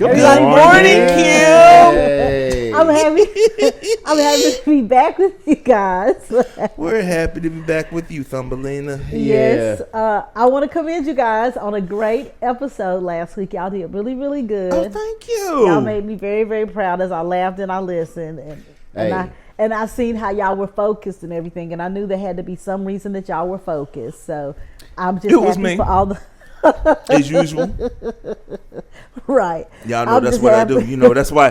Good morning, Kim. Hey. I'm happy to be back with you guys. We're happy to be back with you, Thumbelina. Yes. I want to commend you guys on a great episode last week. Y'all did really, really good. Oh, thank you. Y'all made me very, very proud as I laughed and I listened. And I seen how y'all were focused and everything. And I knew there had to be some reason that y'all were focused. So I'm just happy for all the... As usual. Right. Y'all know that's what I do. You know, that's why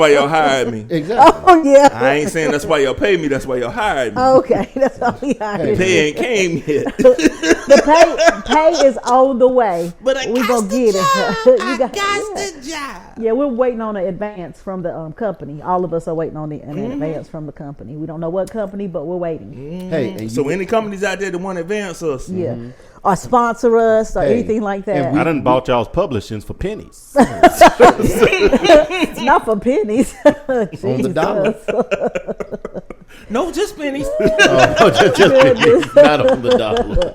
y'all hired me. Exactly. Oh, yeah. I ain't saying that's why y'all pay me. That's why y'all hired me. Okay. That's all we hired. The pay ain't came yet. The pay is on the way. But I we got gonna the get job. it. I got the job. Yeah, we're waiting on an advance from the company. All of us are waiting on an advance from the company. We don't know what company, but we're waiting. Hey, so any companies out there that want to advance us, Yeah, or sponsor us or anything like that. and I done bought y'all's publishings for pennies. Not for pennies. On the dollar. no, just pennies. Just pennies, not on the dollar.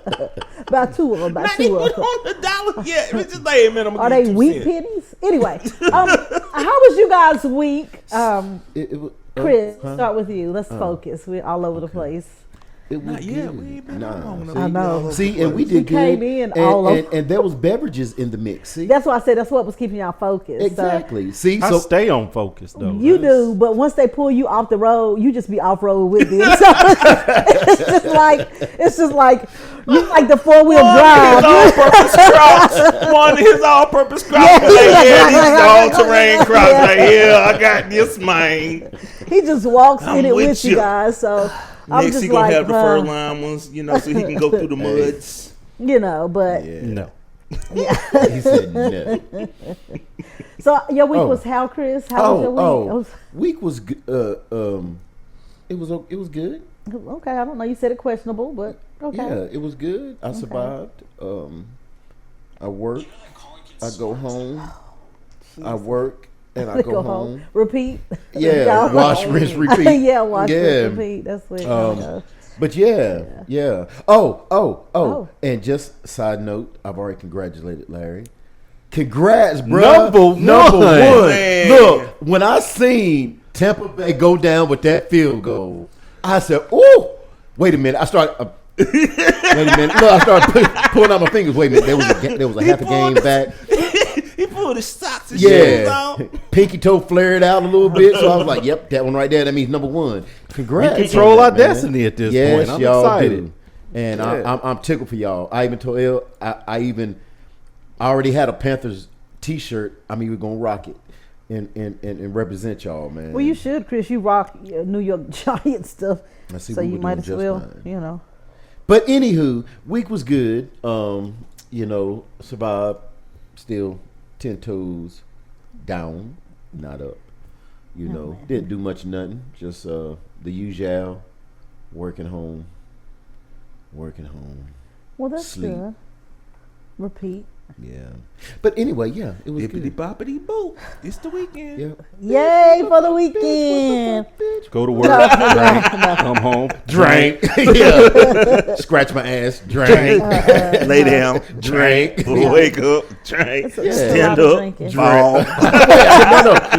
About two of them. Not even on the dollar yet. It's just like, hey, man, I'm Are gonna they give you wheat 2 cents. pennies? Anyway, how was you guys' week? Chris, start with you. Let's focus. We're all over the place. It was Not yet. good. We ain't been Nah. long enough. I know. See, and we did good. came in and, all over. and there was beverages in the mix. See, That's why I said that's what was keeping y'all focused. exactly. See, I so stay on focus though. You do, but once they pull you off the road, you just be off road with them. So it's just like you like the 4-wheel drive. One of his all-purpose crops. These all-terrain crops. Like, yeah, I got this, man. He just walks I'm in it with with you you. guys. So I'm Next, just he gonna like, have the fur line ones, you know, so he can go through the muds. but No. he said no. so your week Oh. was how, Chris? How was your week? Week was good. It was good. Okay, I don't know. You said it questionable, but okay. Yeah, it was good. I survived. I work. I go home. I work and I go home. Repeat. Yeah, wash, rinse, repeat. Yeah, wash, rinse, repeat. That's what it goes. But yeah. Oh. And just side note, I've already congratulated Larry. Congrats, bro. Number one. Man. Look, when I seen Tampa Bay go down with that field goal, I said, "Ooh, wait a minute." I started. Wait a minute. Look, I started pulling out my fingers. Wait a minute. There was a half a game back. He pulled his socks and shoes Yeah, out. pinky toe flared out a little bit, so I was like, "Yep, that one right there. That means number one." Congrats! We control on our that, man. destiny at this Yes, point. I'm y'all excited. do. And Yeah. I'm tickled for y'all. I even told Elle, I already had a Panthers T-shirt. I mean, we're gonna rock it and represent y'all, man. Well, you should, Chris. You rock New York Giants stuff, I see so we you were might doing as just well, fine. But anywho, week was good. Survived. Still 10 toes down, not up. Didn't do much, nothing. Just the usual, working home. Well, that's Sleep. good. Repeat. Yeah. But anyway, yeah, it was Bippity good. boppity boop. It's the weekend. Yeah. Yay for the weekend. Go to work, drink, come home, Drink. Yeah. Scratch my ass. Drink. Lay down. Drink. Wake up. Drink. That's a Stand lot of up. drinking. Fall.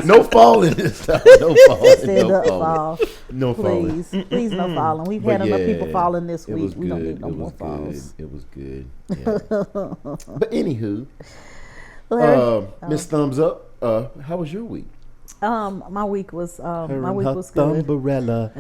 No falling this time. No falling. Stand up, fall. No falling. Please no falling. We've But had enough yeah, people falling this it week. was We don't good. need no It more was falls. good. It was good. Yeah. But anywho, Larry, Miss Thumbs Up, how was your week? my week was good. Thumbrella.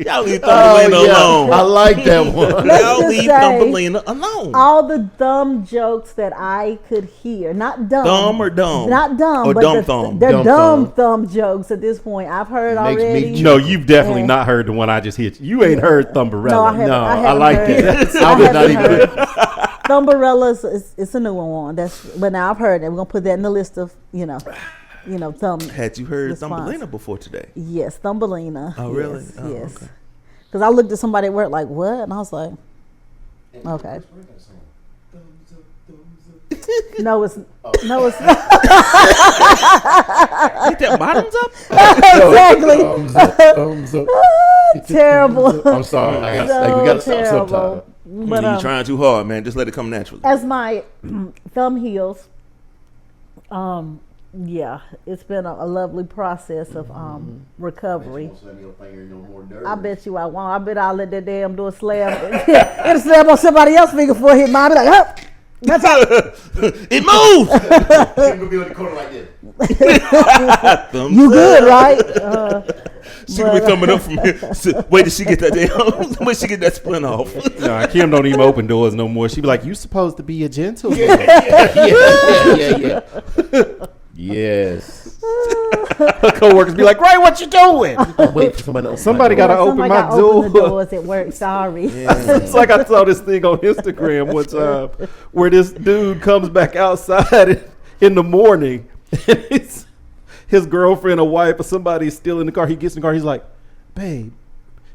Y'all leave Thumbelina alone. I like that one. Let's Y'all just leave say, Thumbelina alone. all the dumb jokes that I could hear, not dumb. Dumb or dumb? Not dumb, Or but dumb thumb? they're Dumb dumb thumb. thumb jokes at this point. I've heard Makes me already. chuckle. No, you've definitely Yeah. not heard the one I just hit. You ain't heard Thumbrella. No, I haven't. I haven't like heard. that. I was not even. Thumbrella is a new one. But now I've heard it. We're gonna put that in the list of thumb. Had you heard Response. Thumbelina before today? Yes, Thumbelina. Oh, really? Yes. Oh, Yes. okay. Because I looked at somebody at work like, what? And I was like, okay. No, it's not. Get that bottoms up? Exactly. Thumbs up. Terrible. I'm sorry. We got to stop terrible. sometime. But You're trying too hard, man. Just let it come naturally. as my thumb heals, yeah, it's been a lovely process of recovery. I bet you I won't. I bet I'll let that damn door slam. It'll slam on somebody else's finger before it hit mine. I'll be like, huh? That's all. It moves. She's gonna be on the corner like this. You good, right? She could be thumbing up from here. Wait till she get that damn. Wait till she get that splint off. Nah, Kim don't even open doors no more. She be like, "You supposed to be a gentleman." Yeah. Yes. Her coworkers be like, "Ray, what you doing?" Wait for somebody else. Somebody got to open Somebody my gotta door. open the doors at work. Sorry. It's like I saw this thing on Instagram one time where this dude comes back outside in the morning and his girlfriend or wife or somebody's still in the car. He gets in the car. He's like, "Babe,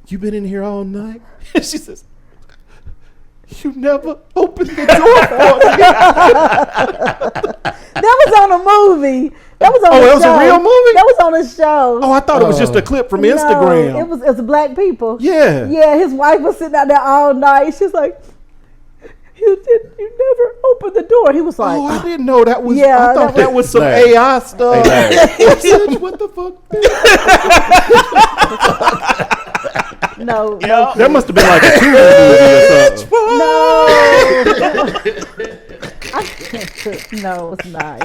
you been in here all night?" And she says, "You never opened the door for me." That was on a movie. That was on Oh, a it was show. a real movie? That was on a show. Oh, I thought it was just a clip from Instagram. No, it was black people. Yeah. Yeah, his wife was sitting out there all night. She's like, you never opened the door. He was like, Oh, I didn't know that was. Yeah, I thought that was some Larry. AI stuff. Hey, Larry. What the fuck? no, That must have been like a Tuesday movie or something. no, it's not.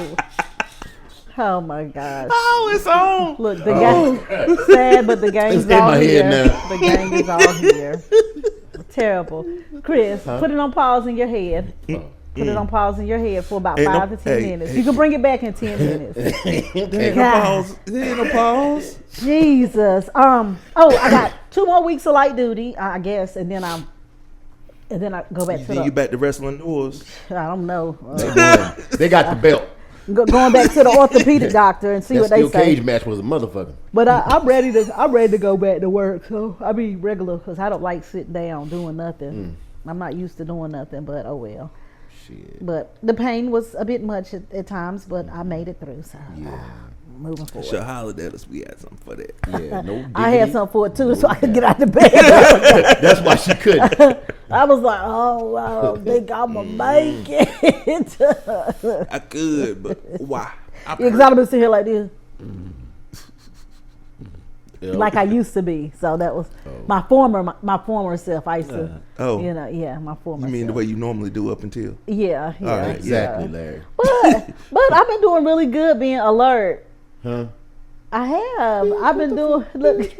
Oh my gosh. Oh, it's on. Look, the game sad, but the game's It's in all my here. head now. The game is all here. Terrible. Chris, put it on pause in your head. Put it on pause in your head for about Ain't 5 no- to 10 hey, minutes. hey. You can bring it back in 10 minutes. There ain't no God. pause. There ain't no pause. Jesus. Oh, I got 2 more weeks of light duty, I guess, and then I go back to Then you back to wrestling doors. I don't know. They got the belt. Going back to the orthopedic doctor and see That what they steel say. cage match was a motherfucker. But I'm ready to go back to work. So I be regular because I don't like sitting down doing nothing. I'm not used to doing nothing. But oh well. Shit. But the pain was a bit much at times, but I made it through. So moving forward. Should holler at us. We had something for that. Yeah, no. I had diggity. something for it too, so I could get out of bed. That's why she couldn't. I was like, oh, I don't think I'm gonna make it. I could, but why? Because I've been sitting here like this. Yeah. Like I used to be. So that was my former self. I used to, Oh. my former You mean the self. way you normally do up until? Yeah. All right, Exactly, Larry. But I've been doing really good being alert. Huh? I have. I've been doing. Look,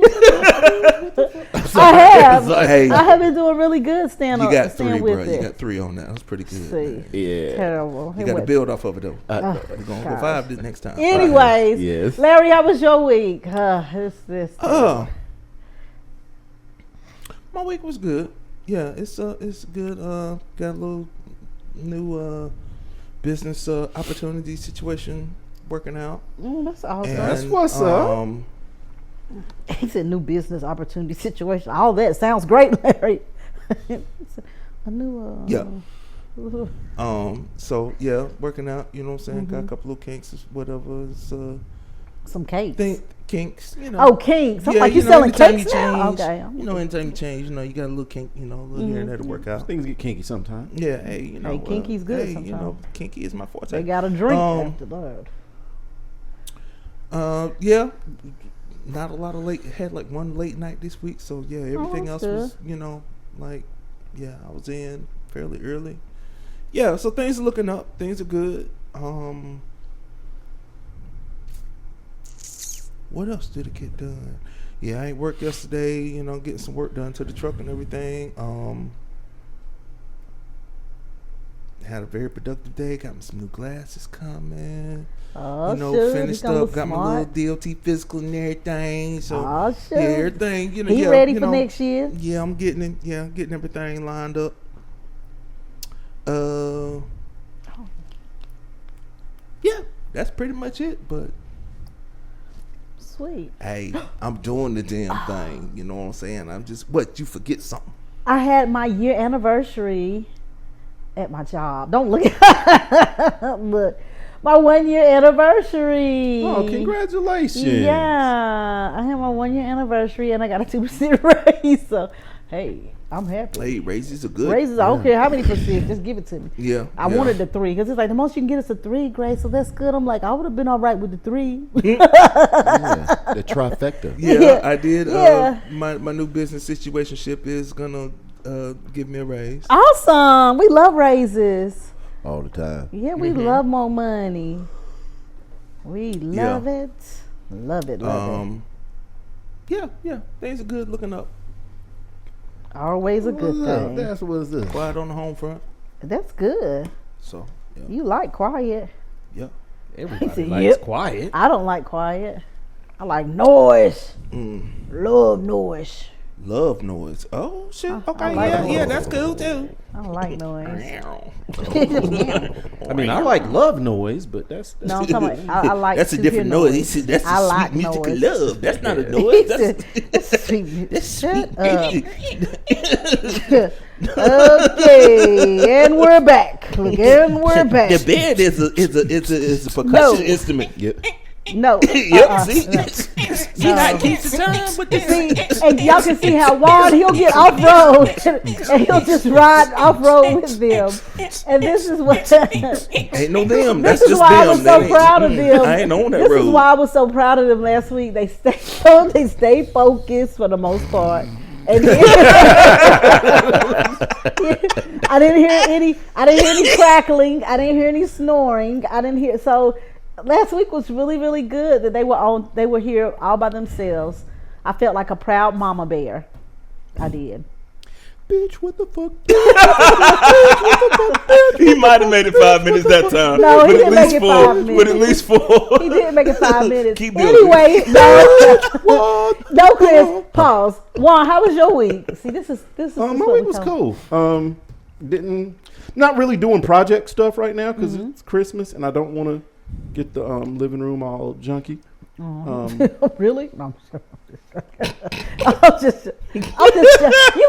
I have. Hey, I have been doing really good staying you got 3, with bro. it. You got 3 on that. That was pretty good. See, Yeah. terrible. You It got to went- build off of it though. We're gonna go gosh. 5 this next time. Anyways, Yes. Larry, how was your week? This. Oh, my week was good. Yeah, it's good. Got a little new business opportunity situation working out. That's awesome. And, That's what's up. He said new business opportunity situation. All that sounds great, Larry. A new. Yeah. So yeah, working out. You know what I'm saying? Mm-hmm. Got a couple of kinks, whatever. It's Some cakes. kinks. You know. Oh, kinks. I'm Yeah, like, you know, selling anytime cakes you now? change, Okay. You know, anytime you change, you know, you got a little kink, you know, a little here and there to work out. Things get kinky sometimes. Yeah, hey, you know, Hey, kinky's good Hey, you know, sometimes. kinky is my forte. They got a drink after that. Yeah, not a lot of late. Had like one late night this week, so yeah, everything else that's was, you know, like, yeah, I was in fairly early. Yeah, so things are looking up. Things are good. What else did it get done? Yeah, I ain't worked yesterday. You know, getting some work done to the truck and everything. Had a very productive day. Got me some new glasses coming. Oh, You know, shoot. finished He's gonna up. look Got smart. my little DOT physical and everything. So Oh, shoot. yeah, everything. You know, He yeah, ready you for know, next year? Yeah, I'm getting it. Yeah, getting everything lined up. Yeah, that's pretty much it. But Sweet. hey, I'm doing the damn thing. You know what I'm saying? I'm just you forget something. I had my year anniversary at my job. Don't look at look. my 1 year anniversary. Oh, congratulations. Yeah, I had my 1 year anniversary and I got a 2% raise. So, hey, I'm happy. Hey, raises are good. Raises, I don't care how many percent, just give it to me. Yeah. I wanted the 3 because it's like the most you can get is a 3, Grace. So that's good. I'm like, I would have been all right with the 3. Yeah, the trifecta. Yeah, I did. Yeah. My new business situationship is gonna give me a raise. Awesome. We love raises. All the time. Yeah, we love more money. We love it. Love it. Love it. Yeah. Things are good. Looking up. Always a good thing. That's what it is. Quiet on the home front. That's good. So yeah. You like quiet. Yeah. He said, Everybody likes yep. quiet. I don't like quiet. I like noise. Love noise. Love noise. Oh shit. Okay. I like Yeah. noise. That's cool too. I don't like noise. I mean, I like love noise, but that's No, I'm talking about, I like That's a to different hear noise. He said that's I the like sweet music noise. of love. That's not a He noise. said, That's that's sweet music. that's Shut sweet. Okay, and we're back. Look, and we're back. The bed is a percussion No. instrument. Yep. No. Yep. See, no. see how it keeps the time with this. See, and y'all can see how Juan, he'll get off road and he'll just ride off road with them. And this is what Ain't no them. this That's is just why them. I was That so ain't- proud of them. I ain't on that This road. is why I was so proud of them last week. They stayed focused for the most part. And I didn't hear any crackling. I didn't hear any snoring. I didn't hear so. Last week was really, really good that they were here all by themselves. I felt like a proud mama bear. I did. Bitch, what the fuck? He might have made it 5 minutes that time. No, he but didn't at make least it 4. 5 minutes. But at least 4. He did make it 5 minutes. Keep building. Anyway, What? no, Chris. Pause. Juan, how was your week? See, this is. my what week we was talk- cool. Not really doing project stuff right now because it's Christmas and I don't want to get the living room all junky. Really? No, I'm sorry. I'm just. You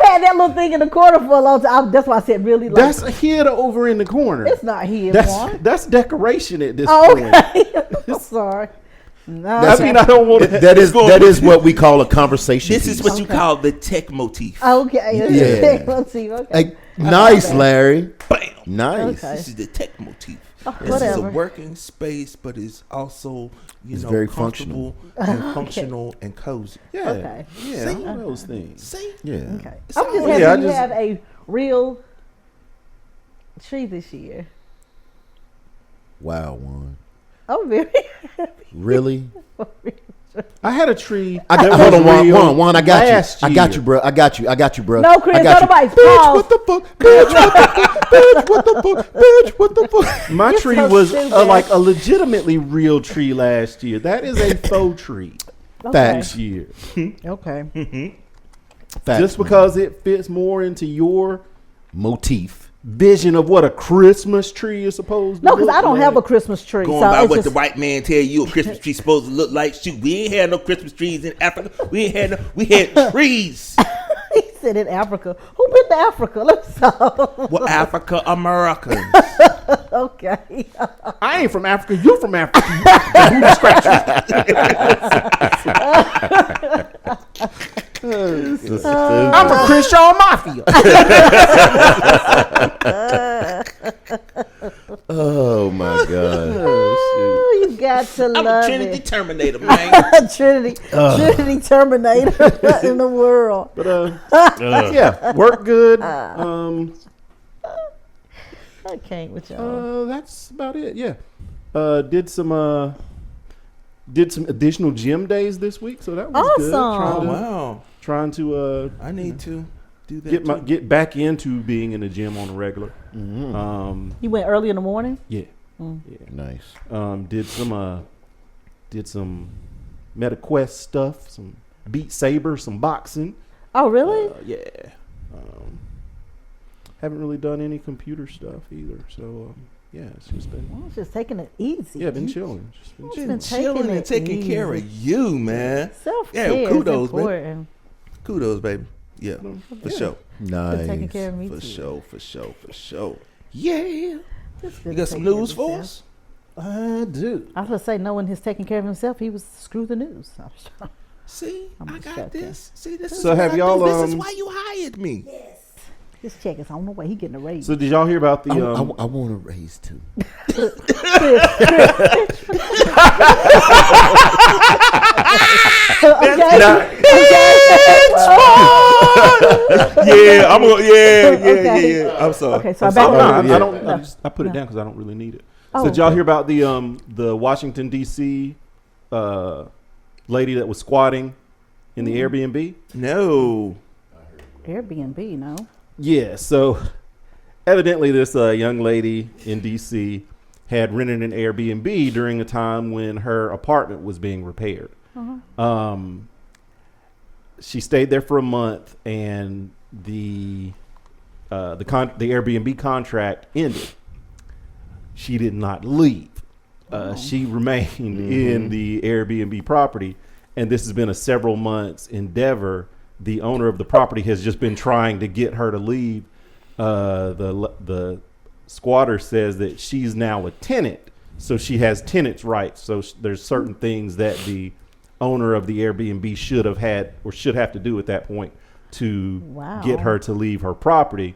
had that little thing in the corner for a long time. That's why I said really. Like, That's hid over in the corner. it's not here, Juan. That's decoration at this Oh, point. okay. I'm sorry. No. I mean, I don't want to. That is what we call a conversation. This is piece. what you call the tech motif. Okay. Yeah. Let's see. Okay. Hey, nice, that. Larry. Bam. Nice. Okay. This is the tech motif. Oh, This is a whatever. working space, but it's also It's very comfortable and functional and cozy. Yeah, Okay. yeah, See? all those things. See? Yeah. Okay. It's I'm just all- happy Yeah, I you just- have a real tree this year. Wow, one. I'm very happy. Really? I had a tree. Hold on, real Juan. I got last you. I got year. you, bro. I got you, bro. No, Chris, I got nobody. you. Bitch, Pause. what the fuck? Bitch, what the fuck? Bitch, what the fuck? Bitch, what the fuck? My You're tree so was stupid. like a legitimately real tree last year. That is a faux tree Facts. this year. Okay. Facts. Just because it fits more into your motif. vision of what a Christmas tree is supposed to No, look because I don't have a like. Christmas tree. Going so by it's what just, the white man tell you a Christmas tree supposed to look like. Shoot, we ain't had no Christmas trees in Africa. We had trees. He said in Africa. Who been to Africa? Let's talk. Well, Africa Americans. Okay. I ain't from Africa. You from Africa. I'm from Crenshaw Mafia. Oh my god. Oh, you got to I'm a love Trinity it. Terminator, man. Trinity Terminator. What in the world? But yeah, work good. I can't with y'all. That's about it. Yeah, did some additional gym days this week, so that was good. Awesome. Wow. Trying to I need to do that. too. get back into being in the gym on a regular. You went early in the morning? Yeah. Nice. Did some MetaQuest stuff, some Beat Saber, some boxing. Oh, really? Yeah. Haven't really done any computer stuff either. So yeah, it's just been Well, just taking it easy. been chilling. Just been Just chilling. been Chilling and taking easy. care of you, man. Self-care Yeah, kudos, is man. important. Kudos, baby. Yeah, for sure. Been taking Nice. care of me For too. sure, for sure, for sure. Yeah. It's good You to got some take care of news for yourself. us? I do. I was gonna say, knowing he's taking care of himself, he was screw the news. See, I'm I just got joking. this. See, this So is have what I y'all, do. This is why you hired me. His check is on the way. He getting a raise. So did y'all hear about the? I want to raise too. Yeah, I'm gonna. Yeah. Okay. I'm sorry. Okay, so I'm I back sorry. up. I don't. No. I put it No. down because I don't really need it. Oh, So did y'all okay. hear about the Washington D.C. Lady that was squatting in the Airbnb? No. Airbnb, no. Yeah. So evidently, this young lady in D.C. had rented an Airbnb during a time when her apartment was being repaired. She stayed there for a month, and the Airbnb contract ended. She did not leave. She remained in the Airbnb property, and this has been a several months endeavor. The owner of the property has just been trying to get her to leave. The squatter says that she's now a tenant, so she has tenants' rights. So there's certain things that the owner of the Airbnb should have to do at that point to get her to leave her property.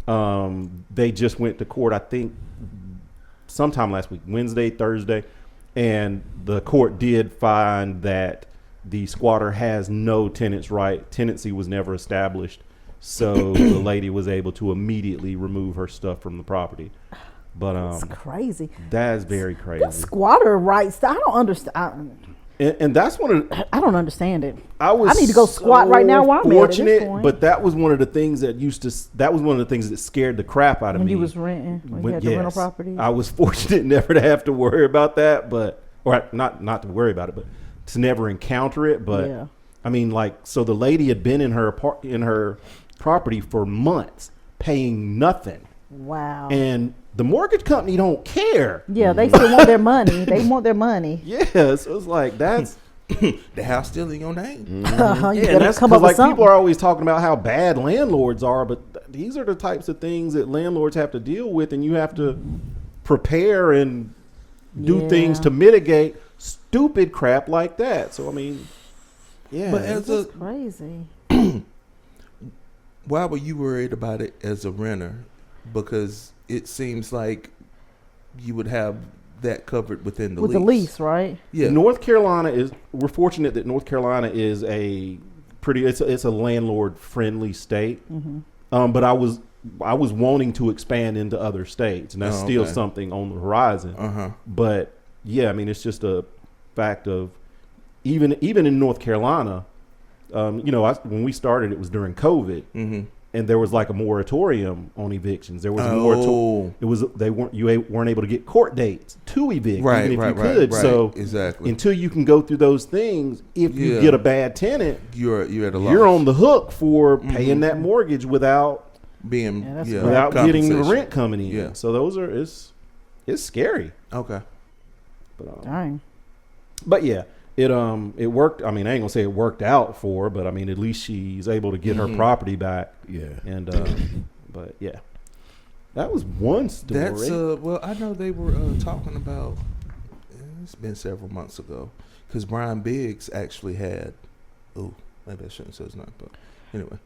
They just went to court, I think, sometime last week, Wednesday, Thursday, and the court did find that the squatter has no tenant's right. Tenancy was never established. So the lady was able to immediately remove her stuff from the property. But It's crazy. that is very crazy. Good squatter rights. I don't understand. And that's one of the, I don't understand it. I need to go squat right now while I'm at this fortunate, point. but that was one of the things that scared the crap out of When me. you was renting, when you had the rental property. I was fortunate never to have to worry about that, or not to worry about it, but to never encounter it. But Yeah. I mean, so the lady had been in her property for months, paying nothing, Wow. and the mortgage company don't care. Yeah, they still want their money. They want their money. Yeah, so it's like that's. The house still in your name. You Yeah, and better that's come 'cause, up with like something. people are always talking about how bad landlords are, but these are the types of things that landlords have to deal with, and you have to prepare and do things to mitigate stupid crap like that. So I mean, yeah, But as a, That's crazy. why were you worried about it as a renter? Because it seems like you would have that covered within the With lease. the lease, right? Yeah. North Carolina we're fortunate that North Carolina is it's a landlord friendly state. But I was wanting to expand into other states, and that's still something on the horizon. But yeah, I mean, it's just a fact of even in North Carolina, when we started, it was during COVID, and there was like a moratorium on evictions. There was a moratorium. It was you weren't able to get court dates to evict, even if you could. So exactly, until you can go through those things, if you get a bad tenant, you're at a loss. you're on the hook for paying that mortgage without being without getting the compensation. rent coming in. Yeah. So those are it's scary. Okay. Dang. But yeah, it worked. I mean, I ain't gonna say it worked out for her, but I mean, at least she's able to get her property back. Yeah. And but yeah, that was one story. That's well, I know they were talking about. It's been several months ago because Brian Biggs actually had. Oh, maybe I shouldn't say his name, but anyway.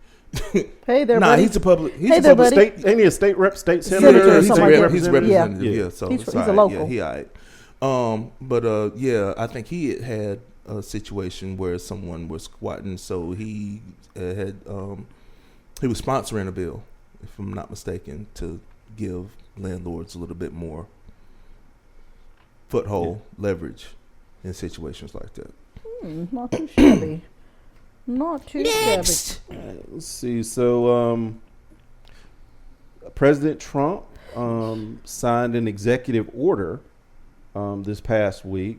Hey there, Nah, buddy. he's a public. He's Hey a there, public buddy. state. Ain't he a state rep? State Senator senator? or he's, something like that. he's Yeah. representative. Yeah, so He's it's a all right. local. Yeah, he all right. But yeah, I think he had a situation where someone was squatting, so he had he was sponsoring a bill, if I'm not mistaken, to give landlords a little bit more foothold leverage in situations like that. Not too shabby. Not too shabby. Let's see. So, President Trump signed an executive order this past week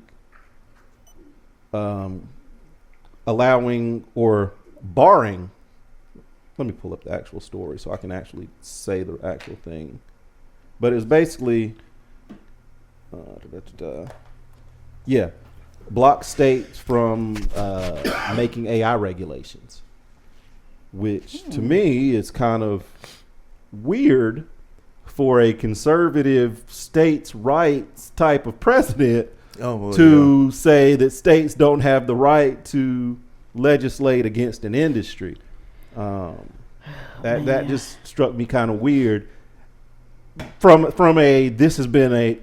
allowing or barring. Let me pull up the actual story so I can actually say the actual thing. But it's basically, block states from making AI regulations, which to me is kind of weird for a conservative states' rights type of president Oh, to say that states don't have the right to legislate against an industry. That just struck me kind of weird. From this has been a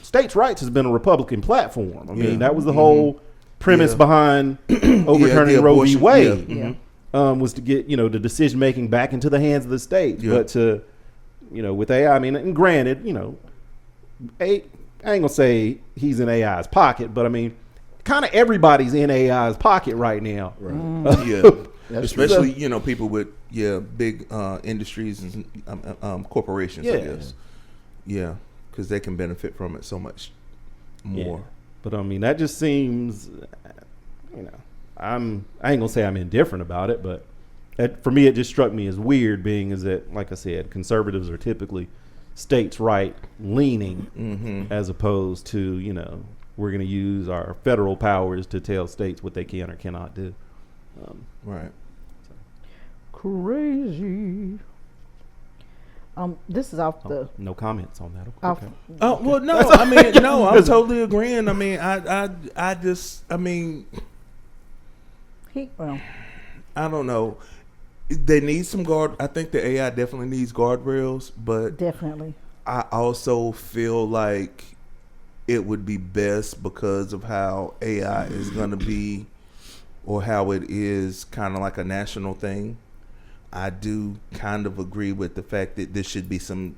states' rights has been a Republican platform. I mean, that was the whole premise behind overturning Roe v. Wade. Was to get the decision making back into the hands of the states. But to with AI, I mean, and granted, I ain't gonna say he's in AI's pocket, but I mean, kind of everybody's in AI's pocket right now. Right. Especially people with big industries and corporations. I guess. Yeah, because they can benefit from it so much more. Yeah. But I mean, that just seems, I ain't gonna say I'm indifferent about it, but for me, it just struck me as weird, being is that, like I said, conservatives are typically states' right leaning, as opposed to we're gonna use our federal powers to tell states what they can or cannot do. Right. Crazy. This is off the. No comments on that. Off, Okay. Oh well, no. I mean, no. I'm totally agreeing. I mean, I just. I mean, I don't know. They need some guard. I think the AI definitely needs guardrails, but definitely. I also feel like it would be best because of how AI is going to be, or how it is kind of like a national thing. I do kind of agree with the fact that there should be some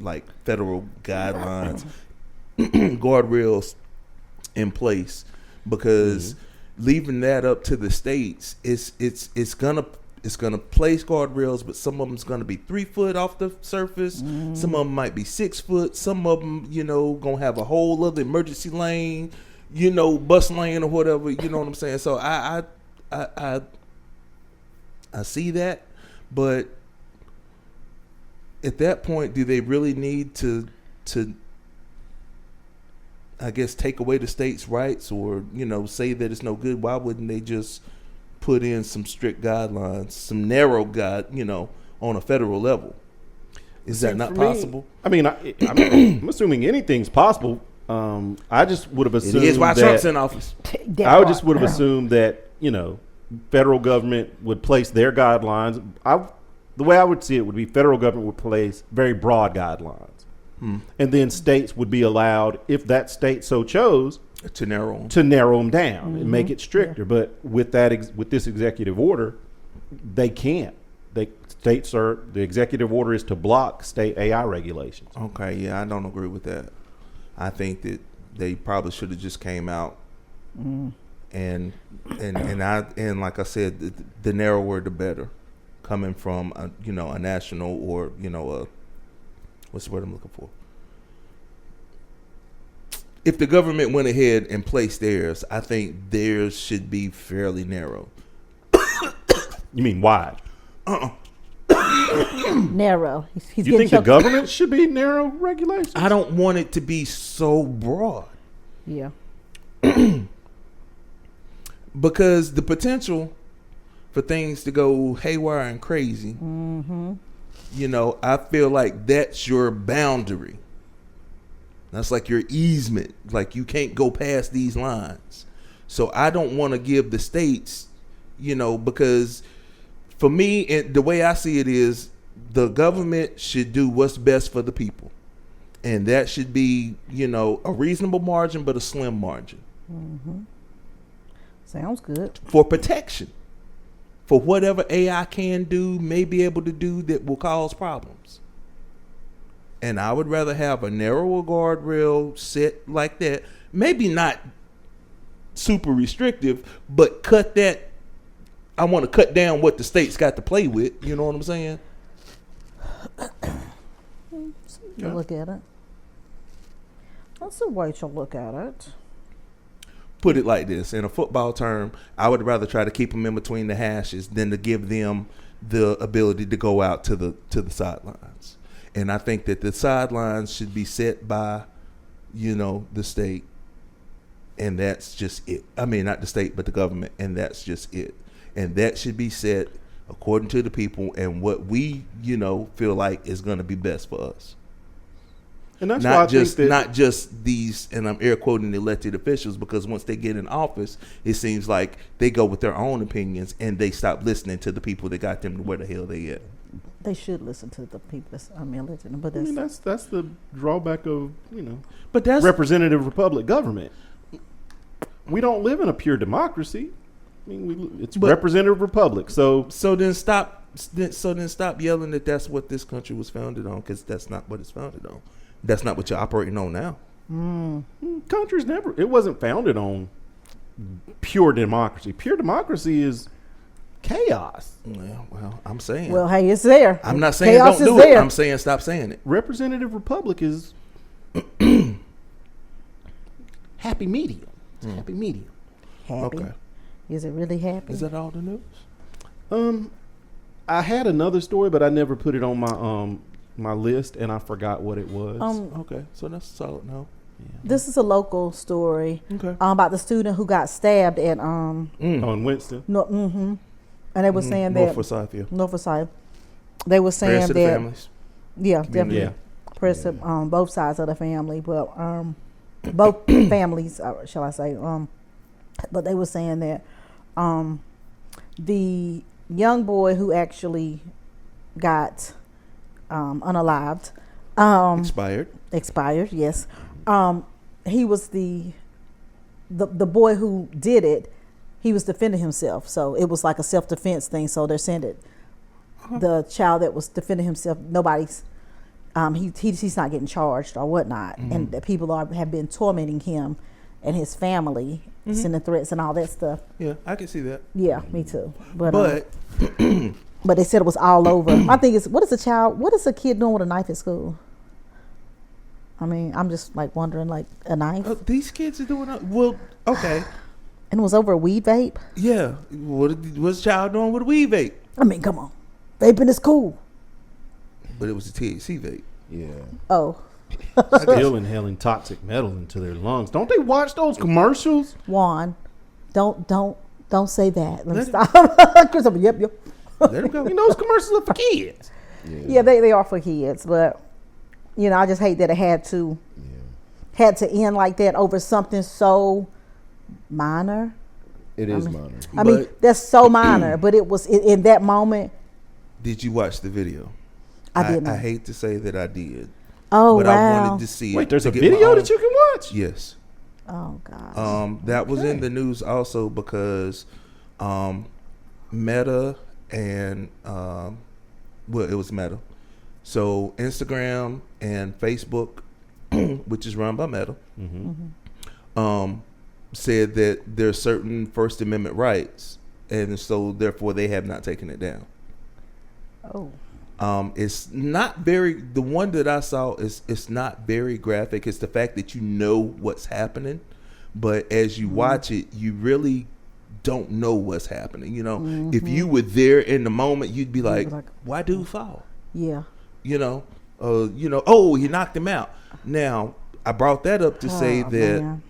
like federal guidelines, guardrails in place, because leaving that up to the states, it's gonna place guardrails, but some of them's gonna be 3 foot off the surface. Some of them might be 6 foot. Some of them, gonna have a whole other emergency lane, bus lane or whatever. You know what I'm saying? So I see that. But at that point, do they really need to I guess take away the states' rights, or say that it's no good? Why wouldn't they just put in some strict guidelines, some narrow on a federal level? Is that not possible? I mean, I'm assuming anything's possible. I just would have assumed it is why Trump's in office. I just would have assumed that federal government would place their guidelines. The way I would see it would be federal government would place very broad guidelines, and then states would be allowed, if that state so chose, to narrow them down and make it stricter. But with this executive order, they can't. The executive order is to block state AI regulations. Okay, yeah, I don't agree with that. I think that they probably should have just came out. And like I said, the narrower the better, coming from a national, or what's the word I'm looking for? If the government went ahead and placed theirs, I think theirs should be fairly narrow. You mean wide? Narrow. He's you think the government should be narrow regulations? I don't want it to be so broad. Yeah. Because the potential for things to go haywire and crazy, I feel like that's your boundary. That's like your easement. Like, you can't go past these lines. So I don't want to give the states, because for me, and the way I see it is, the government should do what's best for the people. And that should be, a reasonable margin, but a slim margin. Sounds good. For protection. For whatever AI can do, may be able to do, that will cause problems. And I would rather have a narrower guardrail set like that. Maybe not super restrictive, but cut that. I want to cut down what the states got to play with. You know what I'm saying? Look at it. That's a way to look at it. Put it like this. In a football term, I would rather try to keep them in between the hashes than to give them the ability to go out to the sidelines. And I think that the sidelines should be set by, the state. And that's just it. I mean, not the state, but the government. And that's just it. And that should be set according to the people and what we, feel like is going to be best for us. And that's why I think that not just these, and I'm air quoting elected officials, because once they get in office, it seems like they go with their own opinions and they stop listening to the people that got them to where the hell they at. They should listen to the people that's elected, but that's the drawback of But that's representative republic government. We don't live in a pure democracy. I mean, it's representative republic. So then stop yelling that that's what this country was founded on, because that's not what it's founded on. That's not what you're operating on now. Countries it wasn't founded on pure democracy. Pure democracy is chaos. Well, I'm saying. Well, hey, it's there. I'm not saying chaos don't do there. it. I'm saying stop saying it. Representative republic is happy medium. It's happy medium. Happy. Okay. Is it really happy? Is that all the news? I had another story, but I never put it on my list, and I forgot what it was. Okay, so that's solid now. Yeah. This is a local story. Okay. About the student who got stabbed at On Winston. and they were saying North that Forsyth, yeah. North Forsyth. They were saying Prayers to the that families. yeah, definitely. Yeah. Press to both sides of the family, but both families, shall I say? But they were saying that the young boy who actually got unalived, expired, yes. He was the boy who did it. He was defending himself, so it was like a self-defense thing. So they're saying that the child that was defending himself, nobody's. He's not getting charged or whatnot, and that people have been tormenting him and his family, sending threats and all that stuff. Yeah, I can see that. Yeah, me too. But But they said it was all over. My thing is, what is a kid doing with a knife at school? I mean, I'm just like wondering, like a knife. these kids are doing well. Okay, And it was over a weed vape. yeah. What's the child doing with a weed vape? I mean, come on, vaping is cool. But it was a THC vape. Yeah. Oh, Still inhaling toxic metal into their lungs. Don't they watch those commercials? Juan, don't say that. Let me Let stop. Chris, yep. Let him go. Those commercials are for kids. Yeah, they are for kids, but I just hate that it had to end like that over something so minor. It is minor. I mean, that's so minor, but it was in that moment. Did you watch the video? I didn't. I hate to say that I did. Oh, but wow. I wanted to see it. Wait, there's to a get my video own- that you can watch? Yes. Oh, gosh. That was in the news also because Meta and it was Meta. So Instagram and Facebook, which is run by Meta, said that there's certain First Amendment rights, and so therefore they have not taken it down. Oh. It's not very. The one that I saw it's not very graphic. It's the fact that you know what's happening, but as you watch it, you really don't know what's happening. If you were there in the moment, you'd be like, "Why dude fall?" Yeah. Oh, he knocked him out. Now I brought that up to say that Man.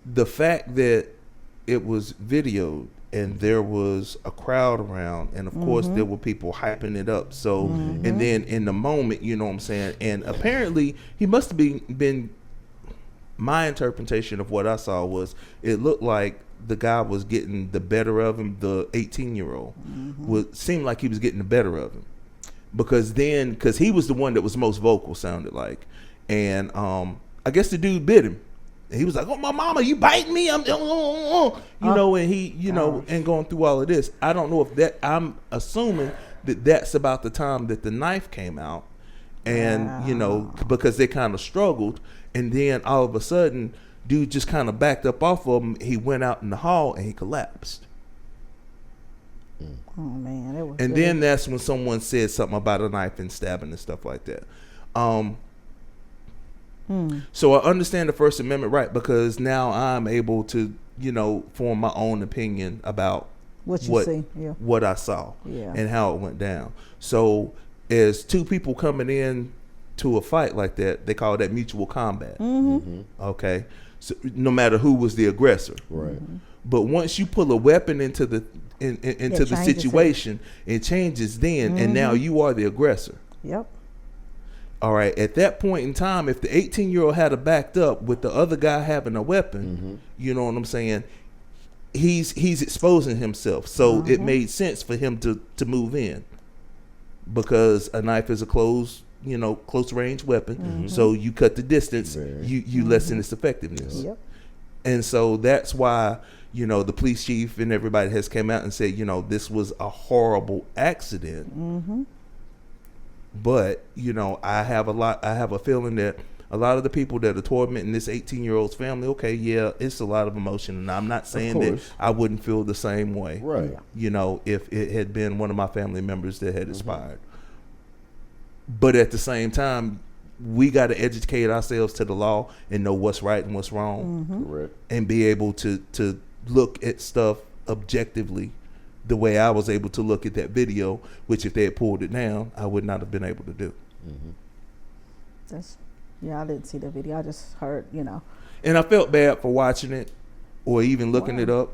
the fact that it was videoed and there was a crowd around, and of course there were people hyping it up. So, and then in the moment, you know what I'm saying? And apparently he must have been my interpretation of what I saw was it looked like the guy was getting the better of him. The 18-year-old would seem like he was getting the better of him because he was the one that was most vocal, sounded like. And I guess the dude bit him. He was like, "Oh, my mama, you biting me?" And he, and going through all of this. I don't know if that. I'm assuming that that's about the time that the knife came out, and because they kind of struggled, and then all of a sudden, dude just kind of backed up off of him. He went out in the hall and he collapsed. Oh man, it was. And then that's when someone said something about a knife and stabbing and stuff like that. So I understand the First Amendment right because now I'm able to, form my own opinion about what I saw and how it went down. So as two people coming in to a fight like that, they call that mutual combat. Okay. So no matter who was the aggressor. Right. But once you pull a weapon into the into the situation, it changes then, and now you are the aggressor. Yep. All right. At that point in time, if the 18-year-old had a backed up with the other guy having a weapon, you know what I'm saying? He's exposing himself, so it made sense for him to move in, because a knife is a close range weapon. So you cut the distance, you lessen its effectiveness. Yep. And so that's why, the police chief and everybody has come out and said, this was a horrible accident. But, I have a feeling that a lot of the people that are tormenting this 18-year-old's family, okay, yeah, it's a lot of emotion. And I'm not saying that I wouldn't feel the same way. Right. If it had been one of my family members that had expired. But at the same time, we got to educate ourselves to the law and know what's right and what's wrong. Correct. And be able to look at stuff objectively the way I was able to look at that video, which if they had pulled it down, I would not have been able to do. I didn't see the video. I just heard, And I felt bad for watching it or even looking it up.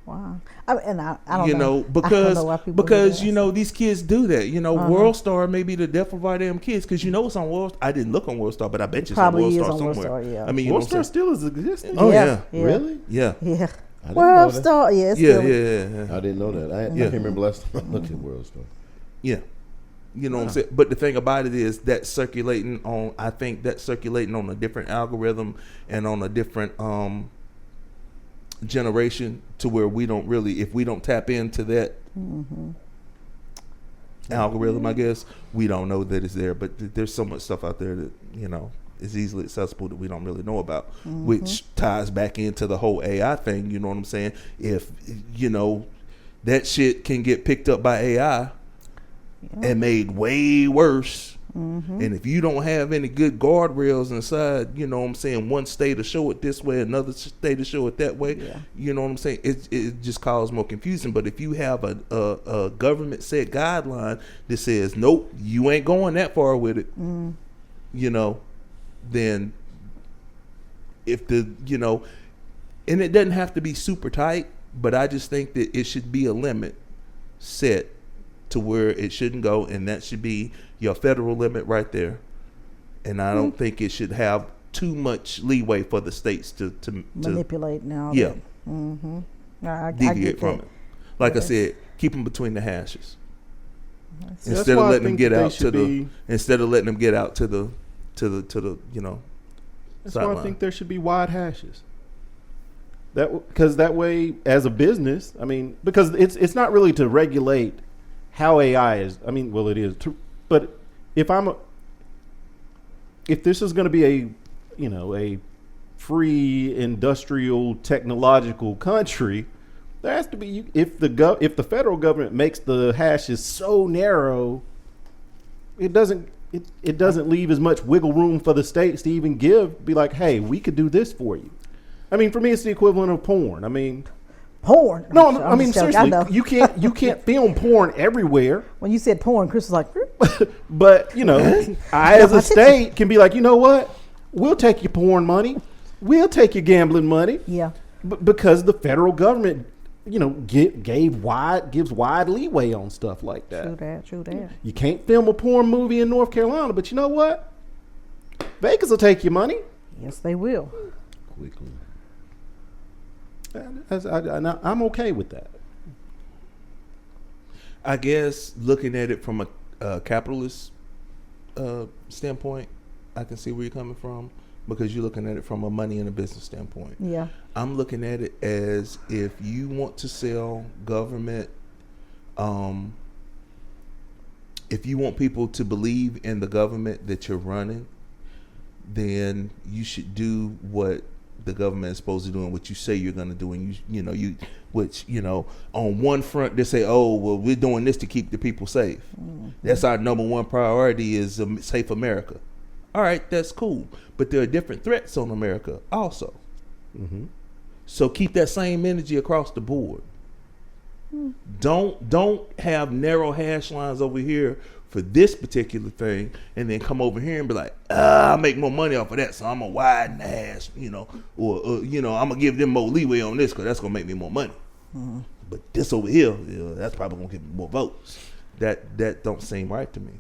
Wow. I don't know. Because these kids do that. World Star may be the death of our damn kids, because it's on World Star. I didn't look on World Star, but I bet you it's on World Star somewhere. World Star, yeah. I mean, World Star still is existing. Oh yeah. Really? Yeah. Yeah. World Star, yeah. I didn't know that. I can't remember last time I looked at World Star. Yeah. You know what I'm saying? But the thing about it is that's circulating on a different algorithm and on a different generation, to where we don't really, if we don't tap into that algorithm, I guess, we don't know that it's there. But there's so much stuff out there that, is easily accessible that we don't really know about, which ties back into the whole AI thing. You know what I'm saying? If, that shit can get picked up by AI and made way worse. And if you don't have any good guardrails inside, one state to show it this way, another state to show it that way, you know what I'm saying? It just causes more confusion. But if you have a government set guideline that says, nope, you ain't going that far with it, then if and it doesn't have to be super tight, but I just think that it should be a limit set to where it shouldn't go, and that should be your federal limit right there. And I don't think it should have too much leeway for the states to manipulate now. Yeah. Deviate from it. Like I said, keep them between the hashes. Instead of letting them get out to the That's sideline. why I think there should be wide hashes. Because that way, as a business, because it's not really to regulate how AI is. It is. But if this is going to be a free industrial technological country, there has to be. If the federal government makes the hashes so narrow, it doesn't leave as much wiggle room for the states to even be like, hey, we could do this for you. For me, it's the equivalent of porn. Porn? No, seriously, you can't film porn everywhere. When you said porn, Chris was like, but I as a state can be like, you know what? We'll take your porn money, we'll take your gambling money. Yeah. Because the federal government, gives wide leeway on stuff like that. True that. You can't film a porn movie in North Carolina, but you know what? Vegas will take your money. Yes, they will. Quickly. I'm okay with that. I guess looking at it from a capitalist standpoint, I can see where you're coming from, because you're looking at it from a money and a business standpoint. Yeah. I'm looking at it as, if you want to sell government, if you want people to believe in the government that you're running, then you should do what the government is supposed to do and what you say you're going to do. And on one front they say, oh, well, we're doing this to keep the people safe. That's our number one priority, is a safe America. All right, that's cool. But there are different threats on America also. So keep that same energy across the board. Don't have narrow hash lines over here for this particular thing, and then come over here and be like, I'll make more money off of that, so I'm gonna widen the hash, or I'm gonna give them more leeway on this because that's gonna make me more money. Mm-hmm. But this over here, that's probably gonna give me more votes. That don't seem right to me.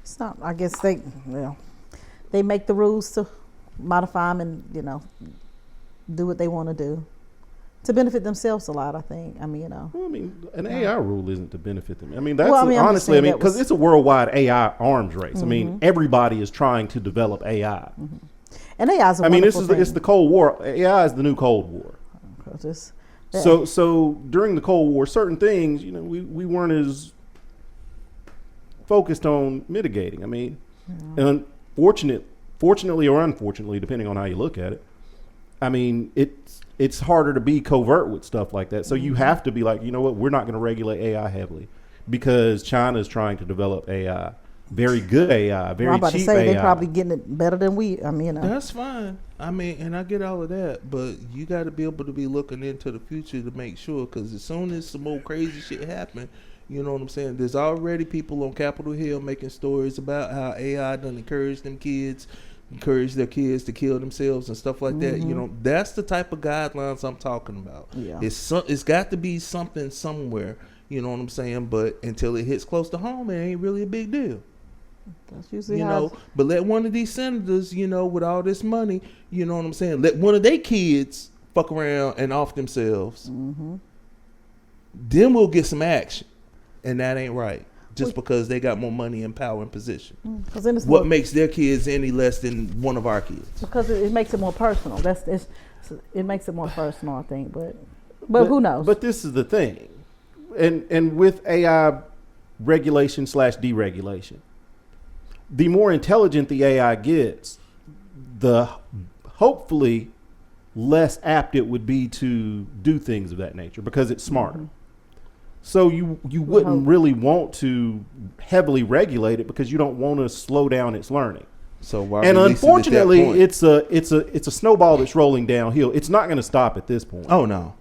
It's not. I guess they make the rules to modify them and do what they want to do to benefit themselves a lot. I think. I mean, Well, an AI rule isn't to benefit them. I mean, that's honestly. Because it's a worldwide AI arms race. Mm-hmm. I mean, everybody is trying to develop AI. Mm-hmm. And AI is. It's the Cold War. AI is the new Cold War. So during the Cold War, certain things, we weren't as focused on mitigating. I mean, and fortunately or unfortunately, depending on how you look at it, I mean, it's harder to be covert with stuff like that. So you have to be like, you know what, we're not going to regulate AI heavily because China is trying to develop AI. Very good AI, very cheap AI. I'm about to say they're probably getting it better than we. I mean, that's fine. I mean, and I get all of that, but you got to be able to be looking into the future to make sure. Because as soon as some more crazy shit happen, you know what I'm saying? There's already people on Capitol Hill making stories about how AI done encourage their kids to kill themselves and stuff like that. That's the type of guidelines I'm talking about. Yeah, it's got to be something somewhere. You know what I'm saying? But until it hits close to home, it ain't really a big deal. That's usually but let one of these senators, with all this money, you know what I'm saying, let one of their kids fuck around and off themselves. Mm-hmm. Then we'll get some action, and that ain't right. Just because they got more money and power and position. What makes their kids any less than one of our kids? Because it makes it more personal. It makes it more personal, I think. But who knows? But this is the thing, and with AI regulation / deregulation. The more intelligent the AI gets, the hopefully less apt it would be to do things of that nature because it's smarter. Mm-hmm. So you wouldn't really want to heavily regulate it because you don't want to slow down its learning. So why? And unfortunately, it's a snowball that's rolling downhill. It's not going to stop at this point. Oh no!